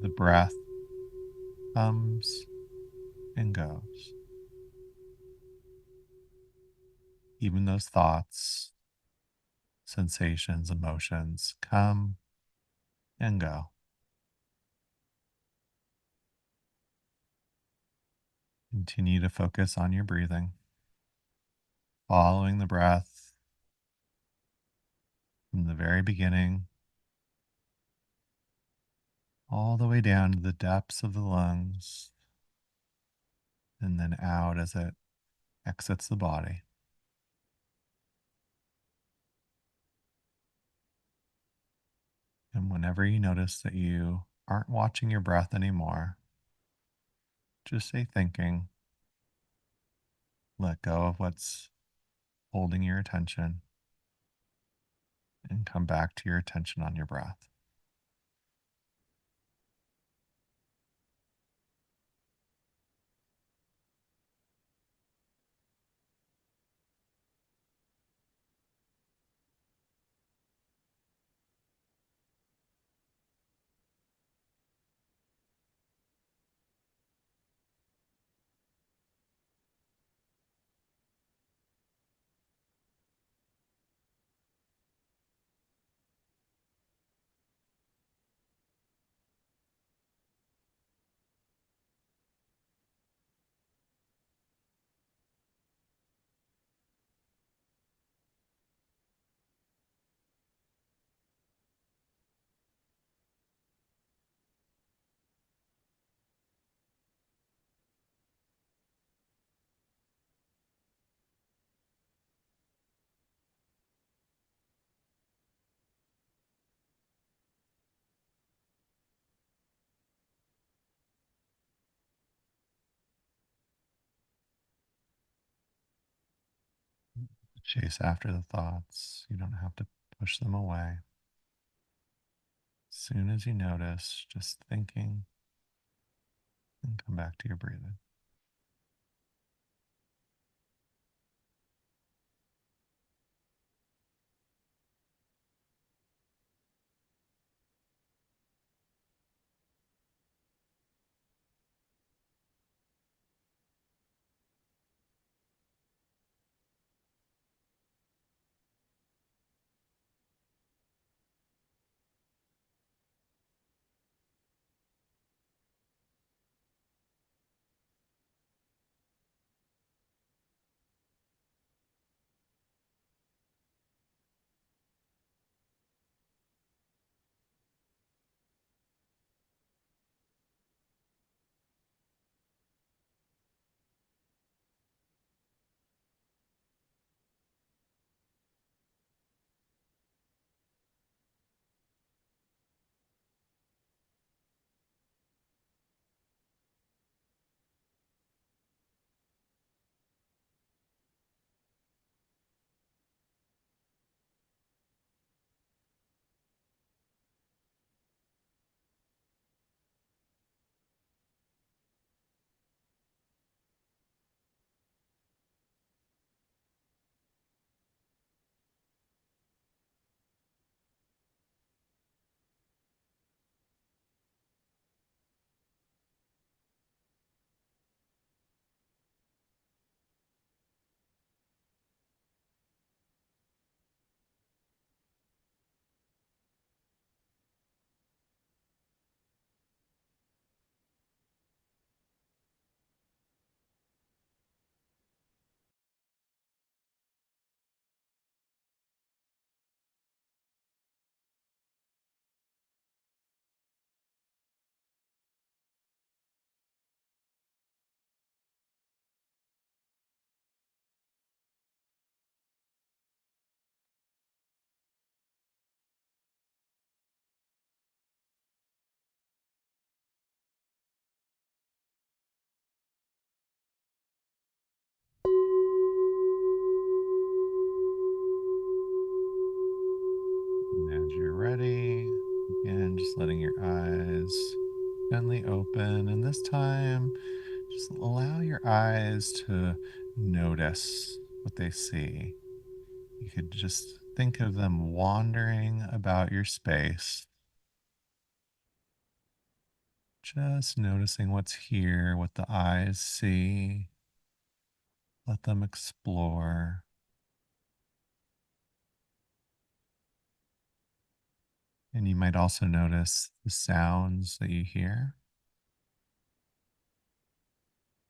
The breath comes and goes. Even those thoughts, sensations, emotions come and go. Continue to focus on your breathing, following the breath from the very beginning all the way down to the depths of the lungs and then out as it exits the body. And whenever you notice that you aren't watching your breath anymore, just say thinking, let go of what's holding your attention, and come back to your attention on your breath. Chase after the thoughts. You don't have to push them away. As soon as you notice, just thinking and come back to your breathing. again, just letting your eyes gently open. And this time, just allow your eyes to notice what they see. You could just think of them wandering about your space, just noticing what's here, what the eyes see. Let them explore. And you might also notice the sounds that you hear,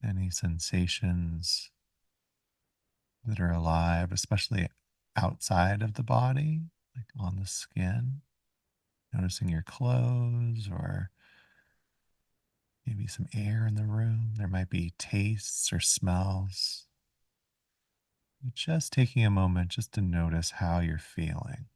any sensations that are alive, especially outside of the body, like on the skin, noticing your clothes or maybe some air in the room. There might be tastes or smells. Just taking a moment just to notice how you're feeling.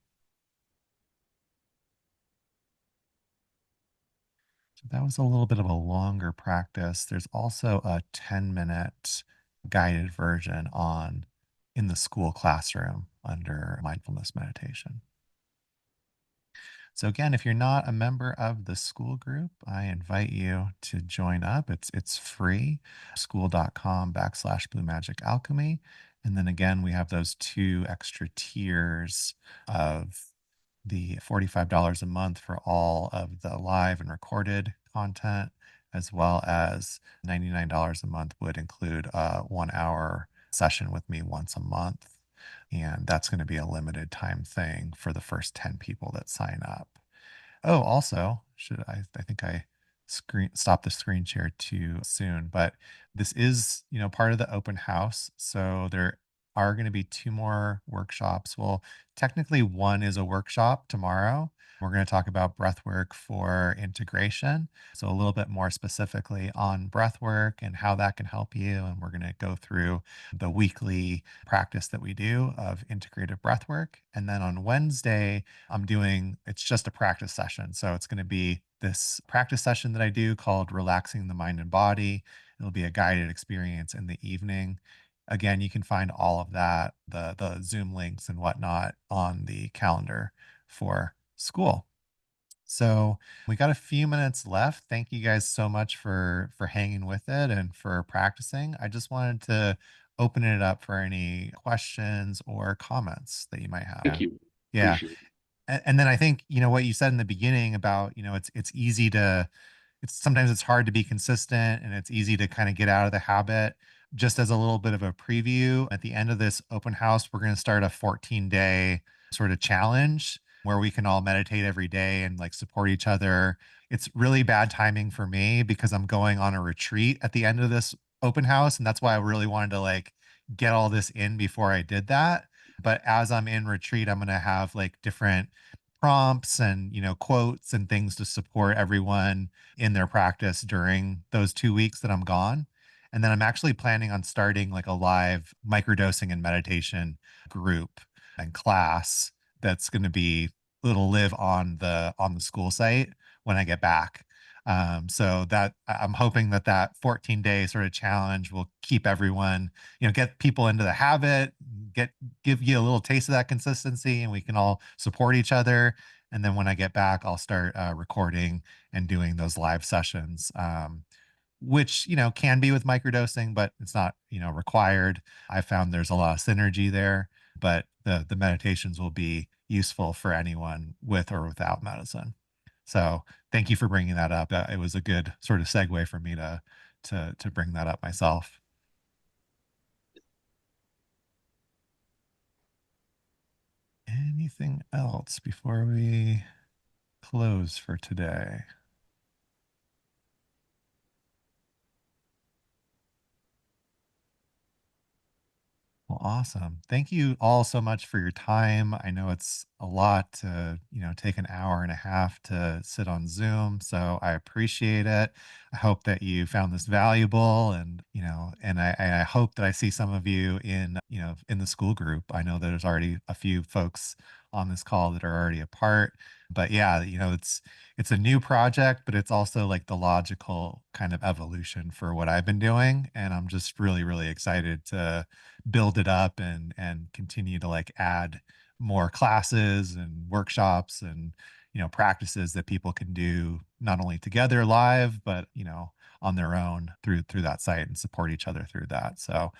So that was a little bit of a longer practice. There's also a 10-minute guided version on in the school classroom under mindfulness meditation. So again, if you're not a member of the school group, I invite you to join up. It's free, school.com/Blue Magic Alchemy. And then again, we have those two extra tiers of the $45 a month for all of the live and recorded content, as well as $99 a month would include a 1 hour session with me once a month. And that's going to be a limited time thing for the first 10 people that sign up. Oh, also, should I think I stopped the screen share too soon, but this is, part of the open house. So there are going to be two more workshops. Well, technically one is a workshop tomorrow. We're going to talk about breath work for integration. So a little bit more specifically on breath work and how that can help you. And we're going to go through the weekly practice that we do of integrative breath work. And then on Wednesday, it's just a practice session. So it's going to be this practice session that I do called Relaxing the Mind and Body. It'll be a guided experience in the evening. Again, you can find all of that, the Zoom links and whatnot on the calendar for school. So we got a few minutes left. Thank you guys so much for hanging with it and for practicing. I just wanted to open it up for any questions or comments that you might have. Thank you. Yeah. Appreciate it. And then I think, what you said in the beginning about, it's easy to it's sometimes it's hard to be consistent and it's easy to kind of get out of the habit. Just as a little bit of a preview, at the end of this open house, we're going to start a 14-day sort of challenge where we can all meditate every day and like support each other. It's really bad timing for me because I'm going on a retreat at the end of this open house. And that's why I really wanted to like get all this in before I did that. But as I'm in retreat, I'm going to have like different prompts and, quotes and things to support everyone in their practice during those 2 weeks that I'm gone. And then I'm actually planning on starting like a live microdosing and meditation group and class that's going to be it'll live on the school site when I get back. So that I'm hoping that 14-day sort of challenge will keep everyone, get people into the habit, give you a little taste of that consistency, and we can all support each other. And then when I get back, I'll start recording and doing those live sessions, which can be with microdosing, but it's not required. I found there's a lot of synergy there, but the meditations will be useful for anyone with or without medicine. So thank you for bringing that up. It was a good sort of segue for me to bring that up myself. Anything else before we close for today? Well, awesome. Thank you all so much for your time. I know it's a lot to, take an hour and a half to sit on Zoom, so I appreciate it. I hope that you found this valuable and, and I hope that I see some of you in the school group. I know there's already a few folks on this call that are already a part, but yeah, it's a new project, but it's also like the logical kind of evolution for what I've been doing, and I'm just really, really excited to build it up and continue to like add more classes and workshops and practices that people can do not only together live, but, on their own through that site and support each other through that. So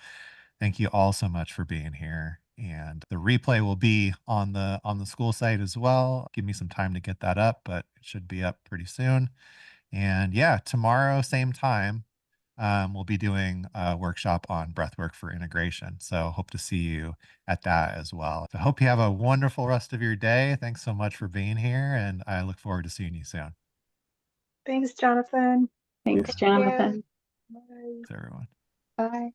thank you all so much for being here. And the replay will be on the school site as well. Give me some time to get that up, but it should be up pretty soon. And yeah, tomorrow, same time, we'll be doing a workshop on breathwork for integration. So hope to see you at that as well. So hope you have a wonderful rest of your day. Thanks so much for being here, and I look forward to seeing you soon. Thanks, Jonathan. Thanks, Yeah. Jonathan. Bye. Thanks, everyone. Bye.